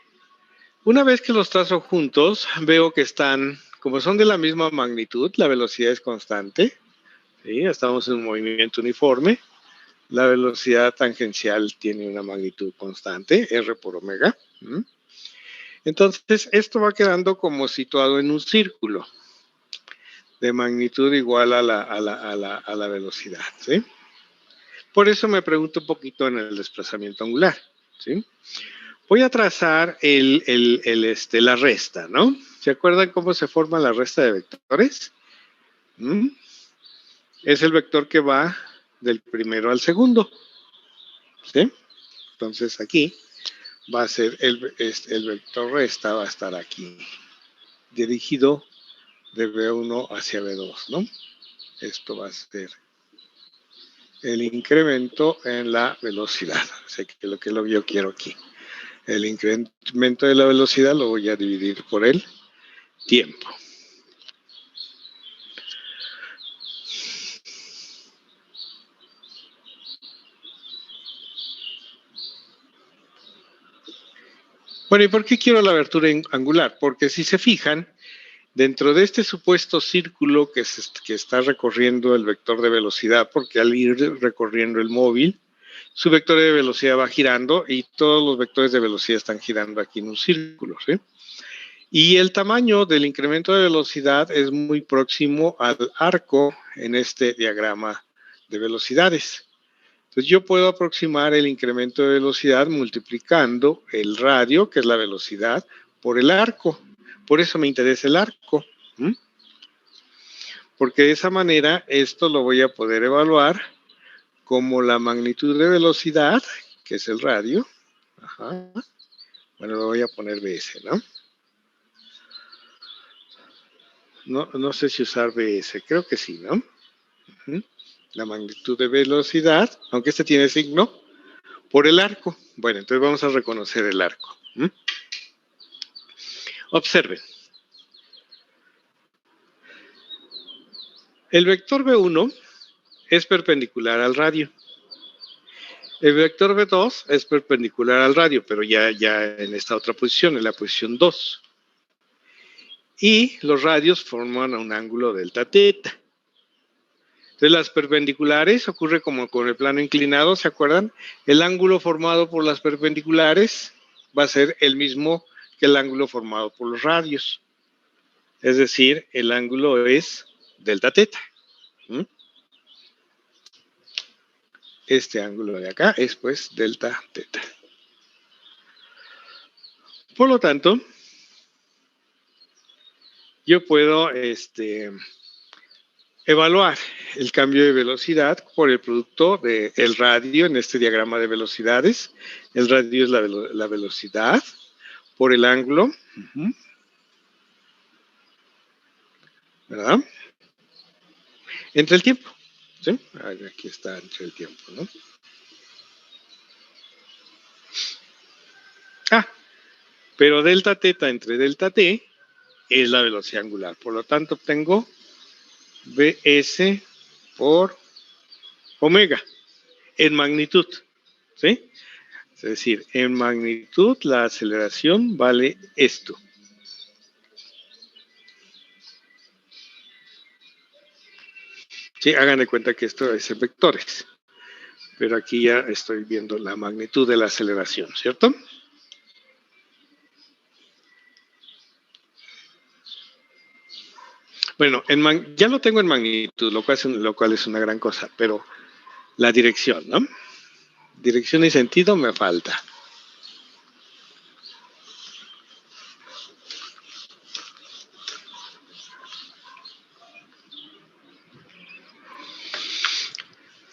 una vez que los trazo juntos, veo que están, como son de la misma magnitud, la velocidad es constante, ¿sí? Estamos en un movimiento uniforme, la velocidad tangencial tiene una magnitud constante, R por omega. Entonces, esto va quedando como situado en un círculo de magnitud igual a la velocidad, ¿sí? Por eso me pregunto un poquito en el desplazamiento angular, ¿sí? Voy a trazar la resta, ¿no? ¿Se acuerdan cómo se forma la resta de vectores? Es el vector que va del primero al segundo, ¿sí? Entonces aquí va a ser el vector resta, va a estar aquí, dirigido de B1 hacia B2, ¿no? Esto va a ser el incremento en la velocidad, o sea, que lo que yo quiero aquí. El incremento de la velocidad lo voy a dividir por el tiempo. Bueno, ¿y por qué quiero la abertura angular? Porque si se fijan, dentro de este supuesto círculo que está recorriendo el vector de velocidad, porque al ir recorriendo el móvil, su vector de velocidad va girando y todos los vectores de velocidad están girando aquí en un círculo, ¿sí? Y el tamaño del incremento de velocidad es muy próximo al arco en este diagrama de velocidades. Entonces yo puedo aproximar el incremento de velocidad multiplicando el radio, que es la velocidad, por el arco. Por eso me interesa el arco. ¿Mm? Porque de esa manera esto lo voy a poder evaluar como la magnitud de velocidad, que es el radio. Ajá. Bueno, lo voy a poner BS, ¿no? No sé si usar BS, creo que sí, ¿no? Uh-huh. La magnitud de velocidad, aunque este tiene signo, por el arco. Bueno, entonces vamos a reconocer el arco. Observen. El vector B1 es perpendicular al radio. El vector B2 es perpendicular al radio, pero ya en esta otra posición, en la posición 2. Y los radios forman un ángulo delta teta. Entonces las perpendiculares ocurre como con el plano inclinado, ¿se acuerdan? El ángulo formado por las perpendiculares va a ser el mismo que el ángulo formado por los radios. Es decir, el ángulo es delta teta. ¿Mm? Este ángulo de acá es pues delta teta. Por lo tanto, yo puedo evaluar el cambio de velocidad por el producto del radio en este diagrama de velocidades. El radio es la velocidad por el ángulo, ¿verdad? Entre el tiempo, ¿sí? Aquí está entre el tiempo, ¿no? Pero delta teta entre delta t es la velocidad angular. Por lo tanto, obtengo Bs por omega en magnitud, ¿sí? Es decir, en magnitud la aceleración vale esto. Sí, hagan de cuenta que esto es en vectores. Pero aquí ya estoy viendo la magnitud de la aceleración, ¿cierto? Bueno, ya lo tengo en magnitud, lo cual es una gran cosa, pero la dirección, ¿no? Dirección y sentido me falta.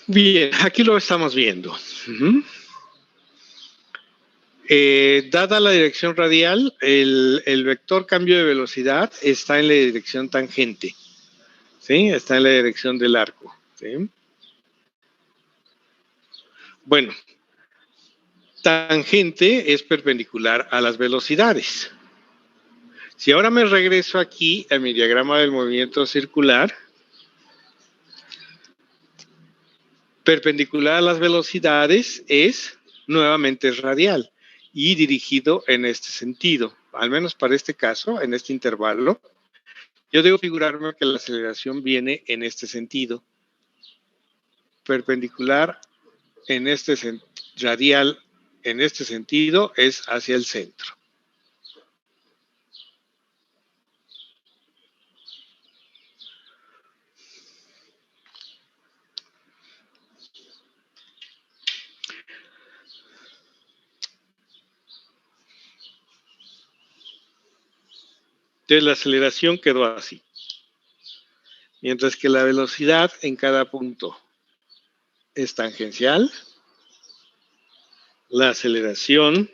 Bien, aquí lo estamos viendo. Dada la dirección radial, el vector cambio de velocidad está en la dirección tangente. ¿Sí? Está en la dirección del arco. ¿Sí? Bueno, tangente es perpendicular a las velocidades. Si ahora me regreso aquí a mi diagrama del movimiento circular, perpendicular a las velocidades es nuevamente radial y dirigido en este sentido. Al menos para este caso, en este intervalo, yo debo figurarme que la aceleración viene en este sentido. Perpendicular en este radial en este sentido es hacia el centro. Entonces la aceleración quedó así. Mientras que la velocidad en cada punto es tangencial, la aceleración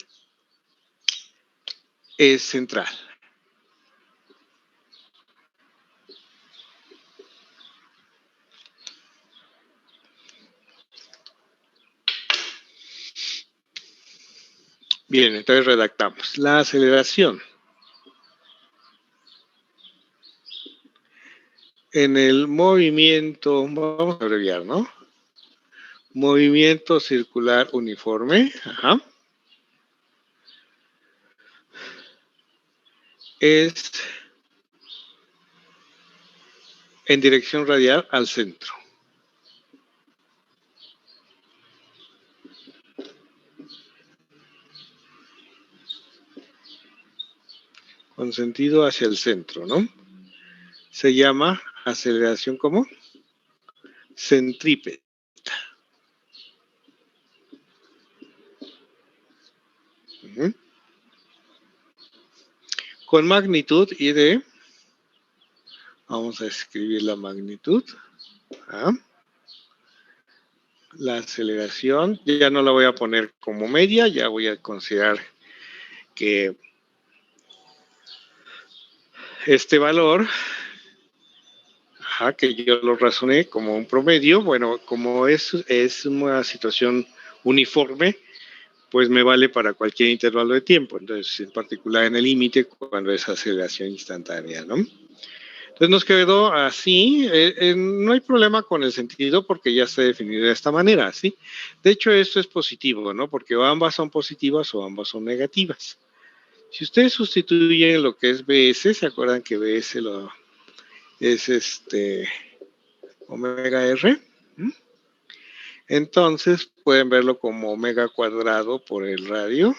es central. Bien, entonces redactamos. La aceleración en el movimiento, vamos a abreviar, ¿no? Movimiento circular uniforme, ajá, es en dirección radial al centro. con sentido hacia el centro, ¿no? Se llama aceleración ¿cómo? Centrípeta. Uh-huh. Con magnitud y de, vamos a escribir la magnitud. La aceleración, ya no la voy a poner como media, ya voy a considerar que este valor, que yo lo razoné como un promedio, bueno, como es una situación uniforme, pues me vale para cualquier intervalo de tiempo, entonces en particular en el límite cuando es aceleración instantánea, ¿no? Entonces nos quedó así, no hay problema con el sentido porque ya está definido de esta manera, ¿sí? De hecho esto es positivo, ¿no? Porque o ambas son positivas o ambas son negativas. Si ustedes sustituyen lo que es BS, ¿se acuerdan que BS es omega R? Entonces pueden verlo como omega cuadrado por el radio.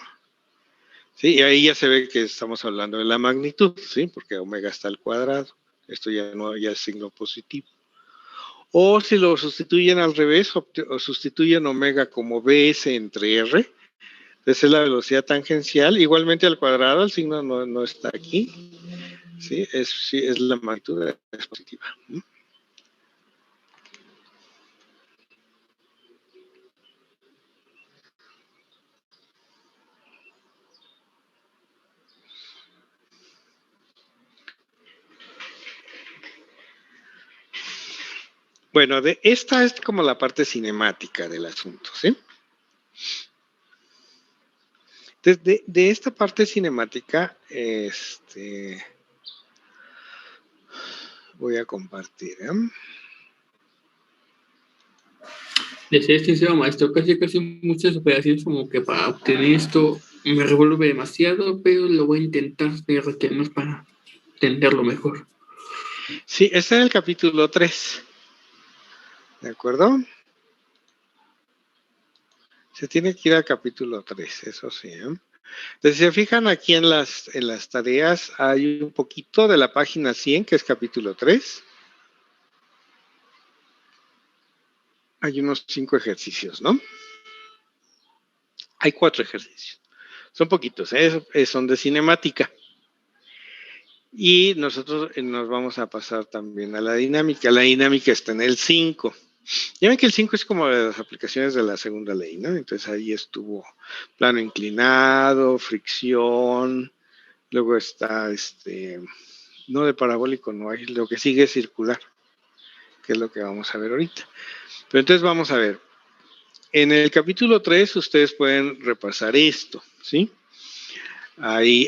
Sí, y ahí ya se ve que estamos hablando de la magnitud, ¿sí? Porque omega está al cuadrado. Esto ya es signo positivo. O si lo sustituyen al revés, o sustituyen omega como BS entre R, esa es la velocidad tangencial, igualmente al cuadrado, el signo no está aquí, ¿sí? Es la magnitud, es positiva. Bueno, esta es como la parte cinemática del asunto, ¿sí? De esta parte cinemática, voy a compartir. De ser sincero, maestro, casi muchas operaciones como que para obtener esto me revuelve demasiado, pero lo voy a intentar de retenernos para entenderlo mejor. Sí, está en el capítulo 3. ¿De acuerdo? Se tiene que ir al capítulo 3, eso sí. Entonces, si se fijan aquí en las tareas, hay un poquito de la página 100, que es capítulo 3. Hay unos 5 ejercicios, ¿no? Hay 4 ejercicios. Son poquitos, son de cinemática. Y nosotros nos vamos a pasar también a la dinámica. La dinámica está en el 5. Ya ven que el 5 es como de las aplicaciones de la segunda ley, ¿no? Entonces ahí estuvo plano inclinado, fricción, luego está no de parabólico, no hay, lo que sigue es circular, que es lo que vamos a ver ahorita. Pero entonces vamos a ver. En el capítulo 3 ustedes pueden repasar esto, ¿sí? Ahí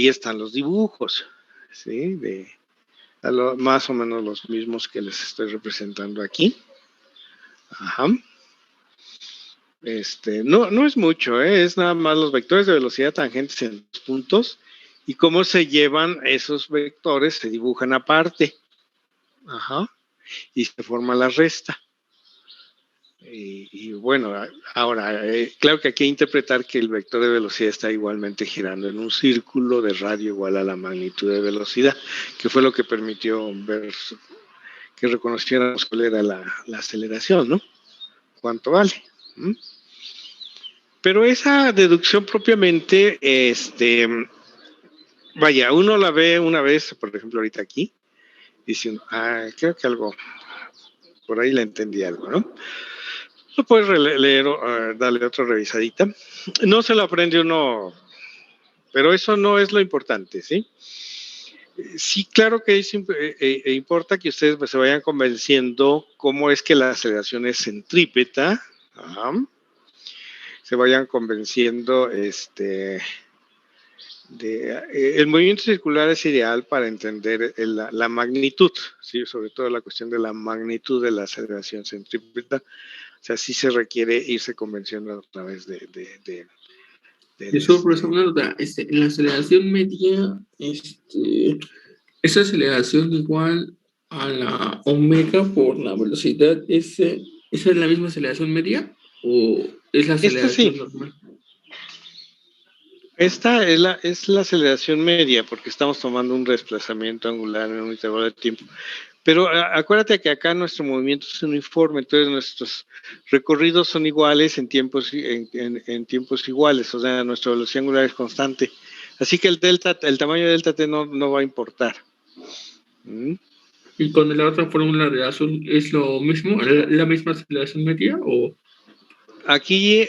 están los dibujos, ¿sí? Más o menos los mismos que les estoy representando aquí. Ajá. No es mucho, es nada más los vectores de velocidad tangentes en los puntos y cómo se llevan esos vectores, se dibujan aparte. Ajá. Y se forma la resta. Y bueno, ahora, claro que aquí hay que interpretar que el vector de velocidad está igualmente girando en un círculo de radio igual a la magnitud de velocidad, que fue lo que permitió ver que reconociéramos cuál era la aceleración, ¿no? ¿Cuánto vale? Pero esa deducción propiamente, vaya, uno la ve una vez, por ejemplo, ahorita aquí, diciendo, creo que algo, por ahí le entendí algo, ¿no? Lo puedes leer, darle otra revisadita. No se lo aprende uno, pero eso no es lo importante, ¿sí? Sí, claro que importa que ustedes se vayan convenciendo cómo es que la aceleración es centrípeta. Ajá. Se vayan convenciendo, el movimiento circular es ideal para entender la magnitud, ¿sí? Sobre todo la cuestión de la magnitud de la aceleración centrípeta. O sea, sí se requiere irse convenciendo a través de Eso, profesor, una duda. En la aceleración media, esa aceleración igual a la omega por la velocidad, ¿esa es la misma aceleración media o es la Esta aceleración sí. normal? Esta es la aceleración media, porque estamos tomando un desplazamiento angular en un intervalo de tiempo. Pero acuérdate que acá nuestro movimiento es uniforme, entonces nuestros recorridos son iguales en tiempos iguales, o sea, nuestra velocidad angular es constante. Así que el tamaño de delta t no va a importar. ¿Mm? ¿Y con la otra fórmula de azul es lo mismo? ¿La misma aceleración media o...? Aquí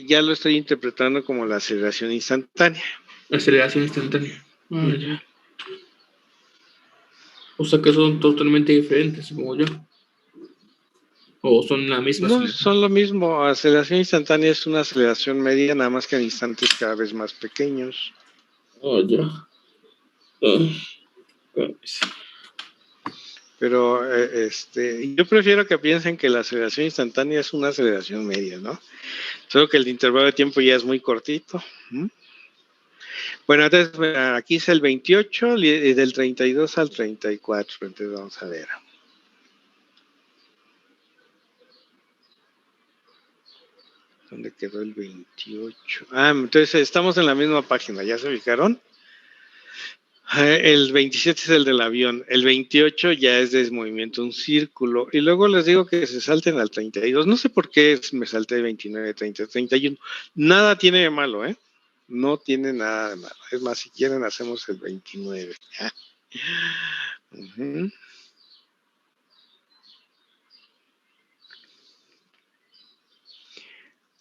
ya lo estoy interpretando como la aceleración instantánea. Aceleración instantánea. Uh-huh. Ya. O sea que son totalmente diferentes, supongo yo. ¿O son la misma No, aceleración? son lo mismo. Aceleración instantánea es una aceleración media, nada más que en instantes cada vez más pequeños. Oh, ya. Pero yo prefiero que piensen que la aceleración instantánea es una aceleración media, ¿no? Solo que el intervalo de tiempo ya es muy cortito. ¿Mm? Bueno, entonces aquí es el 28 y del 32 al 34. Entonces vamos a ver. ¿Dónde quedó el 28? Ah, entonces estamos en la misma página, ¿ya se ubicaron? El 27 es el del avión, el 28 ya es de movimiento un círculo, y luego les digo que se salten al 32. No sé por qué me salté de 29, 30, 31. Nada tiene de malo, ¿eh? No tiene nada de malo. Es más, si quieren hacemos el 29. Uh-huh.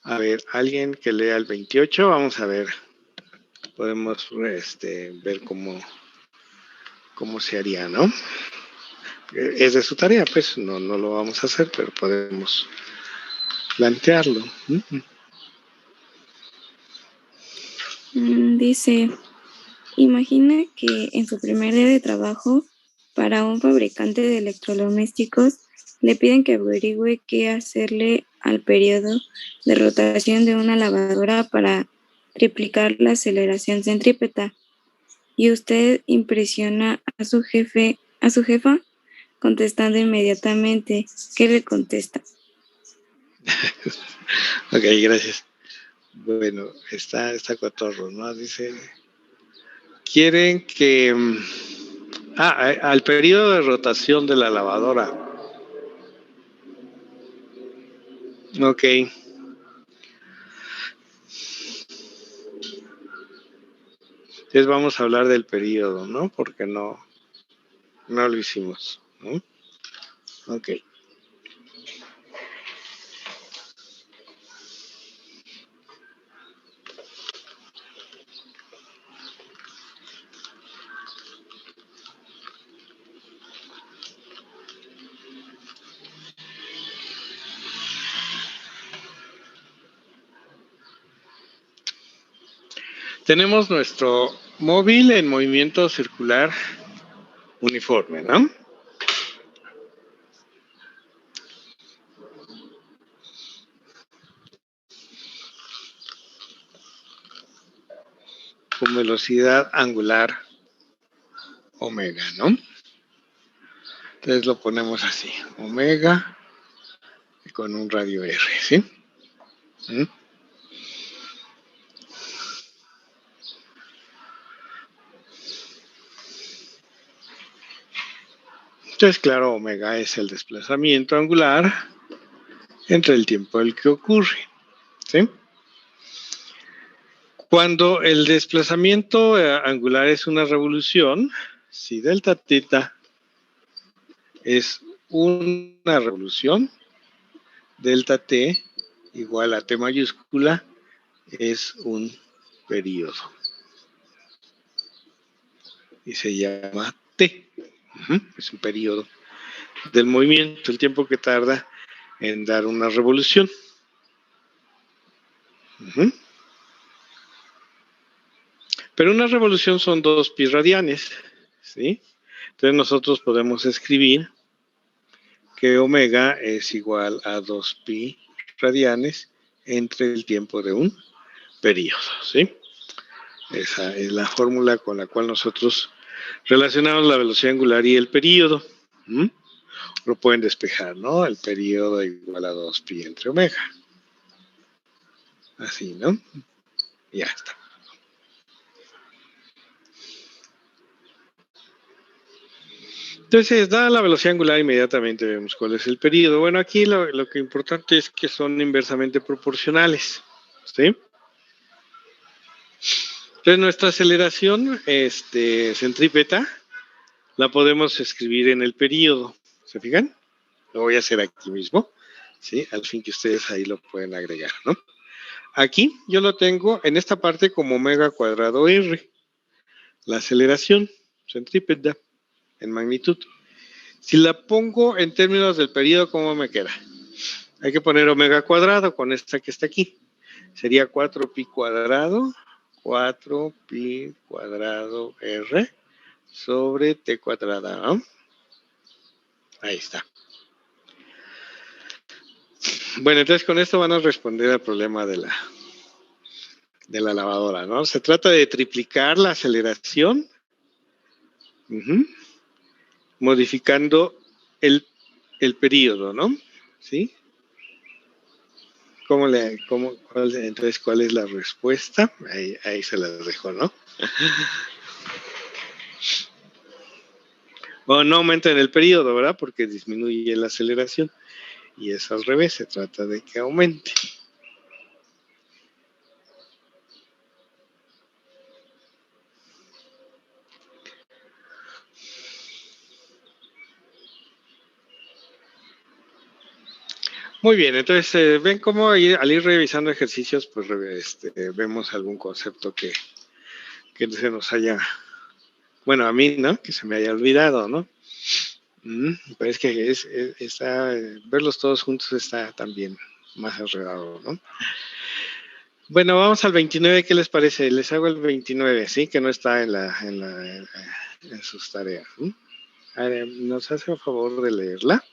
A ver, alguien que lea el 28, vamos a ver. Podemos ver cómo se haría, ¿no? Es de su tarea, pues no lo vamos a hacer, pero podemos plantearlo. Dice, imagina que en su primer día de trabajo para un fabricante de electrodomésticos le piden que averigüe qué hacerle al periodo de rotación de una lavadora para triplicar la aceleración centrípeta. Y usted impresiona a su jefa contestando inmediatamente. ¿Qué le contesta? Ok, gracias. Bueno, está cotorro, ¿no? Dice, quieren que... al periodo de rotación de la lavadora. Ok. Entonces vamos a hablar del periodo, ¿no? Porque no lo hicimos, ¿no? Ok. Tenemos nuestro móvil en movimiento circular uniforme, ¿no? Con velocidad angular omega, ¿no? Entonces lo ponemos así, omega con un radio R, ¿sí? ¿Mm? Entonces, claro, omega es el desplazamiento angular entre el tiempo en el que ocurre, ¿sí? Cuando el desplazamiento angular es una revolución, si delta teta es una revolución, delta t igual a t mayúscula es un periodo. Y se llama t. Es un periodo del movimiento, el tiempo que tarda en dar una revolución. Pero una revolución son 2 pi radianes, ¿sí? Entonces nosotros podemos escribir que omega es igual a 2 pi radianes entre el tiempo de un periodo, ¿sí? Esa es la fórmula con la cual nosotros relacionamos la velocidad angular y el periodo. Lo pueden despejar, ¿no? El periodo igual a 2 pi entre omega. Así, ¿no? Ya está. Entonces, dada la velocidad angular, inmediatamente vemos cuál es el periodo. Bueno, aquí lo que importante es que son inversamente proporcionales, ¿sí? Entonces, nuestra aceleración centrípeta la podemos escribir en el periodo. ¿Se fijan? Lo voy a hacer aquí mismo, ¿sí? Al fin que ustedes ahí lo pueden agregar, ¿no? Aquí yo lo tengo en esta parte como omega cuadrado R, la aceleración centrípeta en magnitud. Si la pongo en términos del periodo, ¿cómo me queda? Hay que poner omega cuadrado con esta que está aquí. Sería 4pi cuadrado R sobre t cuadrada, ¿no? Ahí está. Bueno, entonces con esto van a responder al problema de la lavadora, ¿no? Se trata de triplicar la aceleración, modificando el periodo, ¿no? ¿Sí? Entonces, ¿cuál es la respuesta? Ahí se la dejo, ¿no? Bueno, no aumenta en el periodo, ¿verdad? Porque disminuye la aceleración. Y es al revés, se trata de que aumente. Muy bien, entonces ven cómo al ir revisando ejercicios, pues vemos algún concepto que se nos haya, bueno, a mí, ¿no? Que se me haya olvidado, ¿no? Pero es que verlos todos juntos está también más enredado, ¿no? Bueno, vamos al 29, ¿qué les parece? Les hago el 29, ¿sí? Que no está en sus tareas. A ver, ¿nos hace el favor de leerla?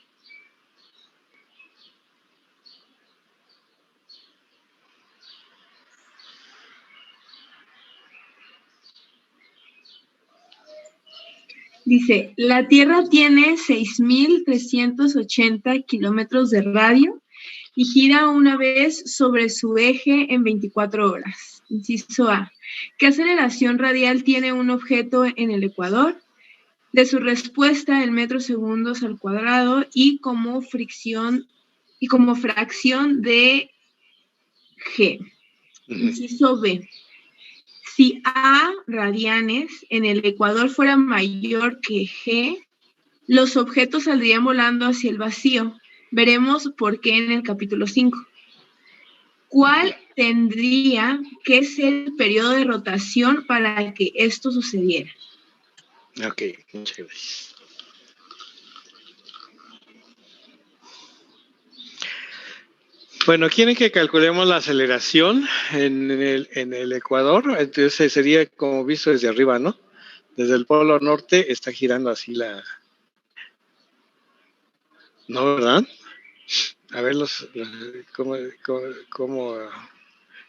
Dice, la Tierra tiene 6.380 kilómetros de radio y gira una vez sobre su eje en 24 horas. Inciso A. ¿Qué aceleración radial tiene un objeto en el ecuador? De su respuesta en metros segundos al cuadrado y como fracción de G. Inciso B. Si A radianes en el ecuador fuera mayor que G, los objetos saldrían volando hacia el vacío. Veremos por qué en el capítulo 5. ¿Cuál tendría que ser el periodo de rotación para que esto sucediera? Ok, muchas gracias. Bueno, quieren que calculemos la aceleración en el ecuador, entonces sería como visto desde arriba, ¿no? Desde el polo norte está girando así ¿no, verdad? A ver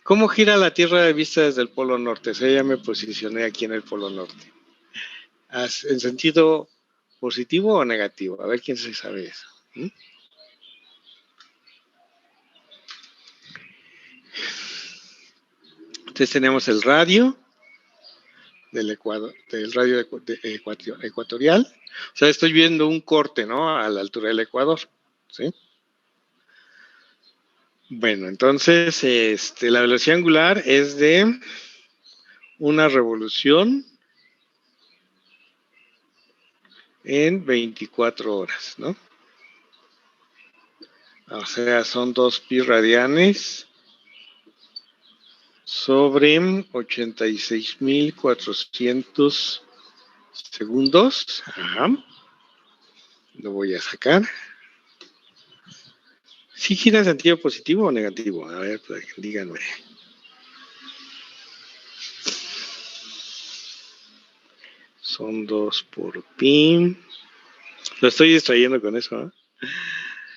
¿cómo gira la Tierra de vista desde el polo norte? O sea, ya me posicioné aquí en el polo norte. ¿En sentido positivo o negativo? A ver quién se sabe eso. Entonces tenemos el radio del radio ecuatorial. O sea, estoy viendo un corte, ¿no? A la altura del Ecuador, ¿sí? Bueno, entonces, la velocidad angular es de una revolución en 24 horas, ¿no? O sea, son 2pi radianes sobre 86.400 segundos. Ajá. Lo voy a sacar. ¿Sí gira en sentido positivo o negativo? A ver, pues, díganme. Son 2 por pi. Lo estoy distrayendo con eso, ¿eh?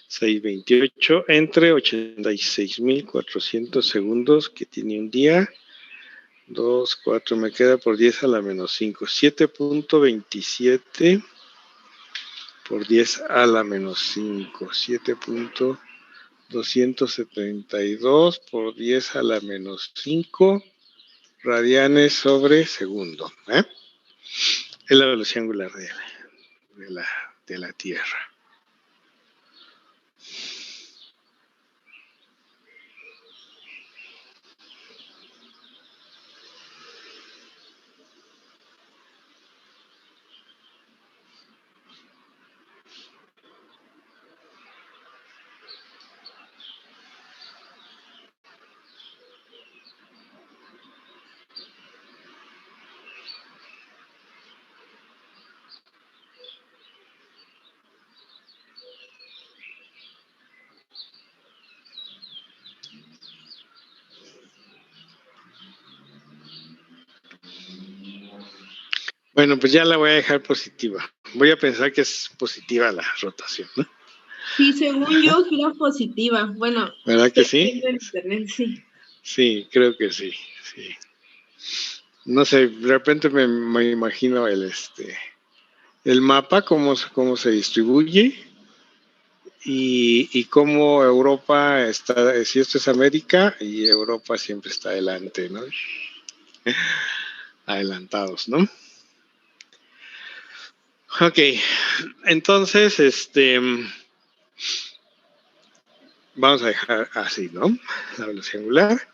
628 entre 86.400 segundos que tiene un día. 2, 4, me queda por 10 a la menos 5. 7.27 por 10 a la menos 5. 7.272 por 10 a la menos 5 radianes sobre segundo. Es la velocidad angular de la Tierra. Bueno, pues ya la voy a dejar positiva. Voy a pensar que es positiva la rotación, ¿no? Sí, según yo, sí era positiva. Bueno, ¿Verdad que estoy sí? viendo en internet, sí. Sí, creo que sí, sí. No sé, de repente me imagino el mapa, cómo se distribuye y cómo Europa está, si esto es América, y Europa siempre está adelante, ¿no? Adelantados, ¿no? Ok, entonces, vamos a dejar así, ¿no? La velocidad angular.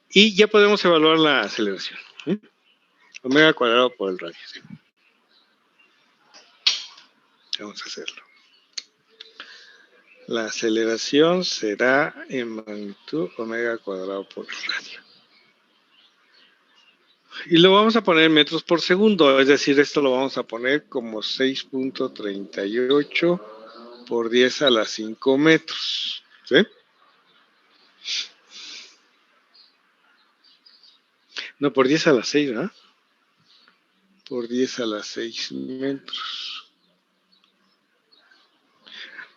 Y ya podemos evaluar la aceleración. ¿Sí? Omega cuadrado por el radio. ¿Sí? Vamos a hacerlo. La aceleración será en magnitud omega cuadrado por el radio. Y lo vamos a poner en metros por segundo, es decir, esto lo vamos a poner como 6.38 por 10 a la 5 metros. ¿Sí? No, por 10 a la 6, ¿verdad? Por 10 a la 6 metros.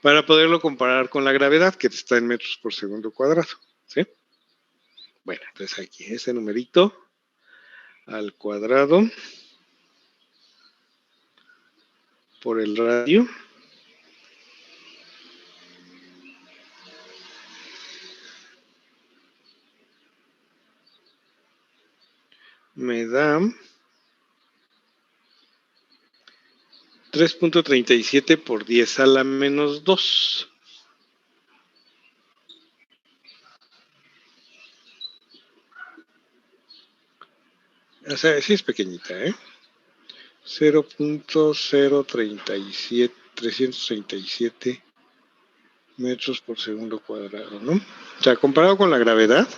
Para poderlo comparar con la gravedad, que está en metros por segundo cuadrado. ¿Sí? Bueno, entonces aquí ese numerito al cuadrado por el radio me da 3.37 por 10 a la menos 2. O sea, sí es pequeñita, ¿eh? 0.0337 metros por segundo cuadrado, ¿no? O sea, comparado con la gravedad,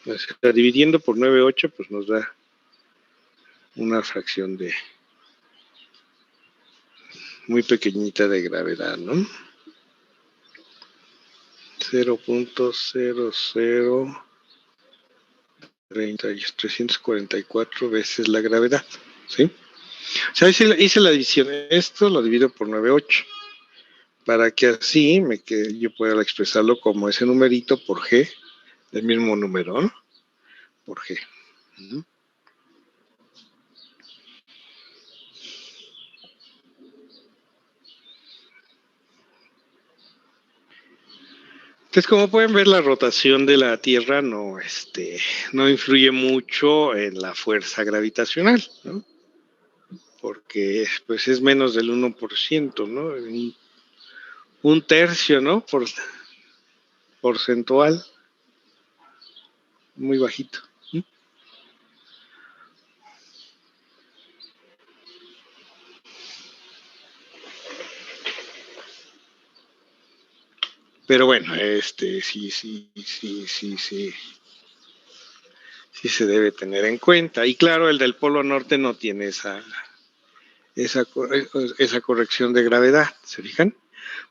o sea, dividiendo por 9,8, pues nos da una fracción de muy pequeñita de gravedad, ¿no? 0.00344 veces la gravedad, ¿sí? O sea, hice la división. Esto lo divido por 9,8 para que así yo pueda expresarlo como ese numerito por G, el mismo número, ¿no? Por G. Entonces, como pueden ver, la rotación de la Tierra no influye mucho en la fuerza gravitacional, ¿no? Porque pues es menos del 1%, ¿no? Un tercio, ¿no? Porcentual, muy bajito. Pero bueno, sí se debe tener en cuenta. Y claro, el del Polo Norte no tiene esa corrección de gravedad, ¿se fijan?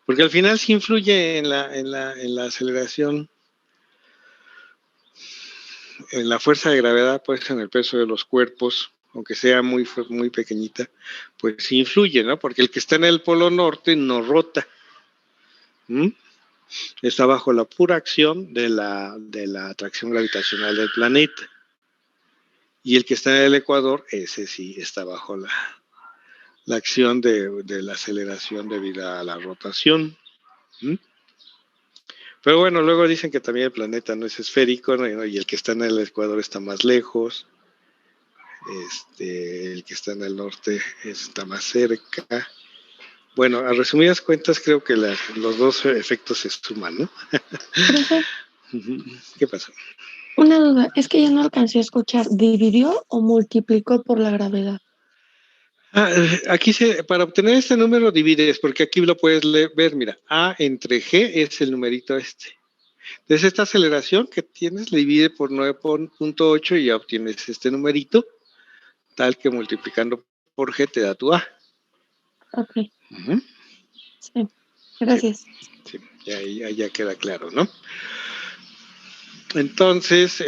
Porque al final sí influye en la aceleración, en la fuerza de gravedad, pues en el peso de los cuerpos, aunque sea muy, muy pequeñita, pues sí influye, ¿no? Porque el que está en el Polo Norte no rota. Está bajo la pura acción de la atracción gravitacional del planeta. Y el que está en el Ecuador, ese sí está bajo la acción de la aceleración debido a la rotación. Pero bueno, luego dicen que también el planeta no es esférico, ¿no? Y el que está en el Ecuador está más lejos. el que está en el norte está más cerca. Bueno, a resumidas cuentas, creo que los dos efectos se suman, ¿no? Profe, ¿Qué pasó? una duda, es que ya no alcancé a escuchar, ¿dividió o multiplicó por la gravedad? Aquí para obtener este número divides, porque aquí lo puedes ver, mira, A entre G es el numerito este. Entonces esta aceleración que tienes le divide por 9.8 y ya obtienes este numerito, tal que multiplicando por G te da tu A. Ok. Uh-huh. Sí, gracias. Sí, ya queda claro, ¿no? Entonces,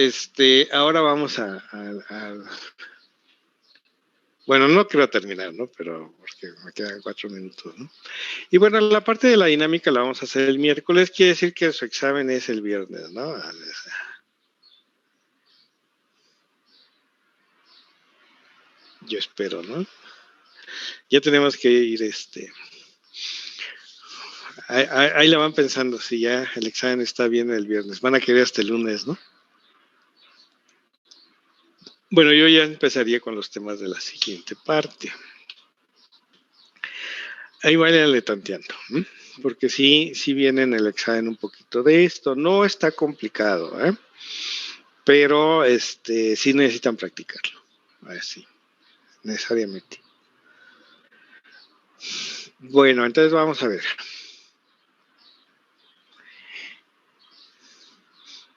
ahora vamos a bueno, no quiero terminar, ¿no? Pero porque me quedan 4 minutos, ¿no? Y bueno, la parte de la dinámica la vamos a hacer el miércoles, quiere decir que su examen es el viernes, ¿no? Yo espero, ¿no? Ya tenemos que ir, ahí la van pensando, si ya el examen está bien el viernes. Van a querer hasta el lunes, ¿no? Bueno, yo ya empezaría con los temas de la siguiente parte. Ahí váyanle tanteando, ¿eh? Porque sí viene en el examen un poquito de esto. No está complicado, ¿eh? Pero sí necesitan practicarlo. Así, necesariamente. Bueno, entonces vamos a ver.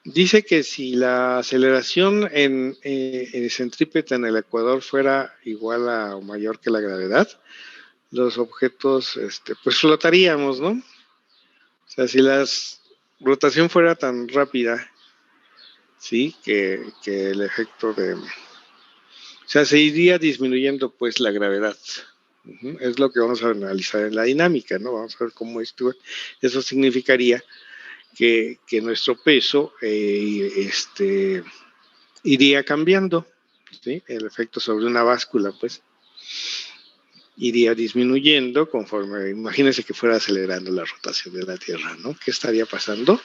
Dice que si la aceleración en centrípeta en el ecuador fuera igual a o mayor que la gravedad, los objetos pues flotaríamos, ¿no? O sea, si la rotación fuera tan rápida, sí, que el efecto o sea, se iría disminuyendo pues la gravedad. Es lo que vamos a analizar en la dinámica, ¿no? Vamos a ver cómo esto. Eso significaría que nuestro peso iría cambiando, ¿sí? El efecto sobre una báscula, pues, iría disminuyendo conforme, imagínense que fuera acelerando la rotación de la Tierra, ¿no? ¿Qué estaría pasando?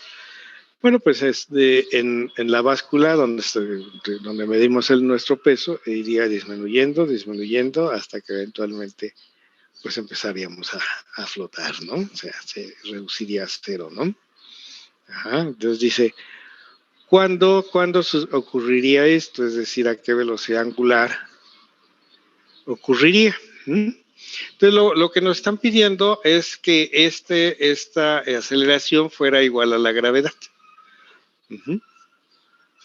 Bueno, pues en la báscula donde medimos nuestro peso, iría disminuyendo hasta que eventualmente pues empezaríamos a flotar, ¿no? O sea, se reduciría a cero, ¿no? Ajá, entonces dice, ¿cuándo ocurriría esto? Es decir, ¿a qué velocidad angular ocurriría? Entonces, lo que nos están pidiendo es que esta aceleración fuera igual a la gravedad.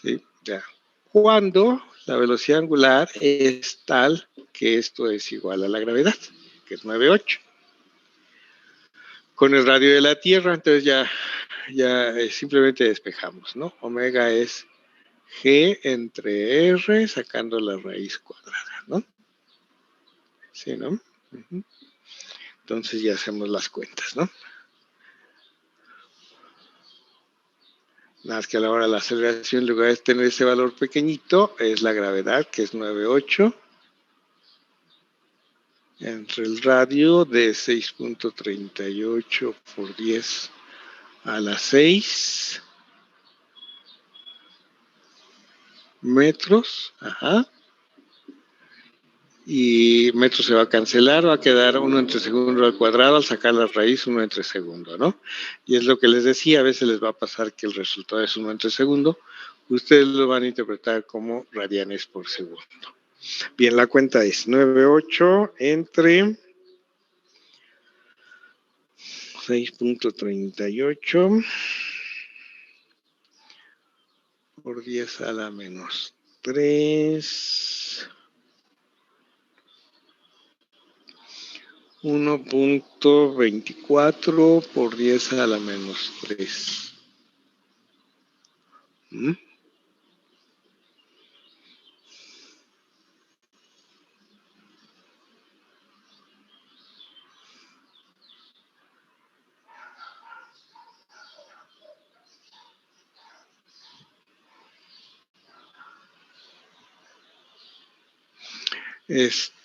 ¿Sí? Ya. Cuando la velocidad angular es tal que esto es igual a la gravedad, que es 9.8. Con el radio de la Tierra, entonces ya simplemente despejamos, ¿no? Omega es G entre R sacando la raíz cuadrada, ¿no? Sí, ¿no? Entonces ya hacemos las cuentas, ¿no? Nada más que a la hora de la aceleración, en lugar de tener ese valor pequeñito, es la gravedad, que es 9.8, entre el radio de 6.38 por 10 a la 6 metros, ajá. Y metro se va a cancelar, va a quedar 1 entre segundo al cuadrado al sacar la raíz 1 entre segundo, ¿no? Y es lo que les decía, a veces les va a pasar que el resultado es 1 entre segundo, ustedes lo van a interpretar como radianes por segundo. Bien, la cuenta es 9.8 entre 6.38 por 10 a la menos 3... 1.24 por 10 a la menos 3.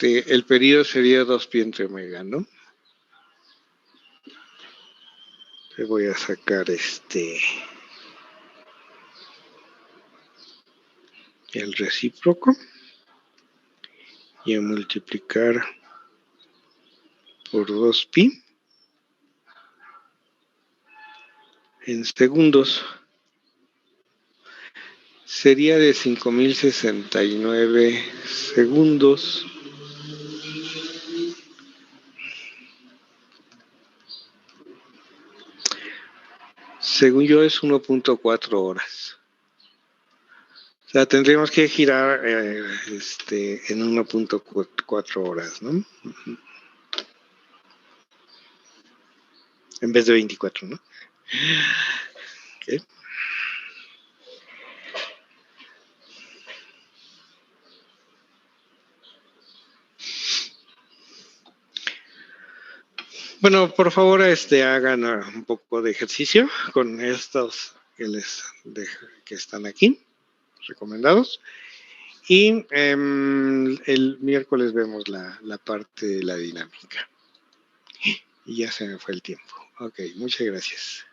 El periodo sería 2 pi entre omega, ¿no? Le voy a sacar el recíproco. y a multiplicar por 2pi en segundos. Sería de 5069 segundos. Según yo es 1.4 horas. O sea, tendríamos que girar en 1.4 horas, ¿no? En vez de 24, ¿no? Okay. Bueno, por favor, hagan un poco de ejercicio con estos que están aquí, recomendados. Y el miércoles vemos la parte de la dinámica. Y ya se me fue el tiempo. Ok, muchas gracias.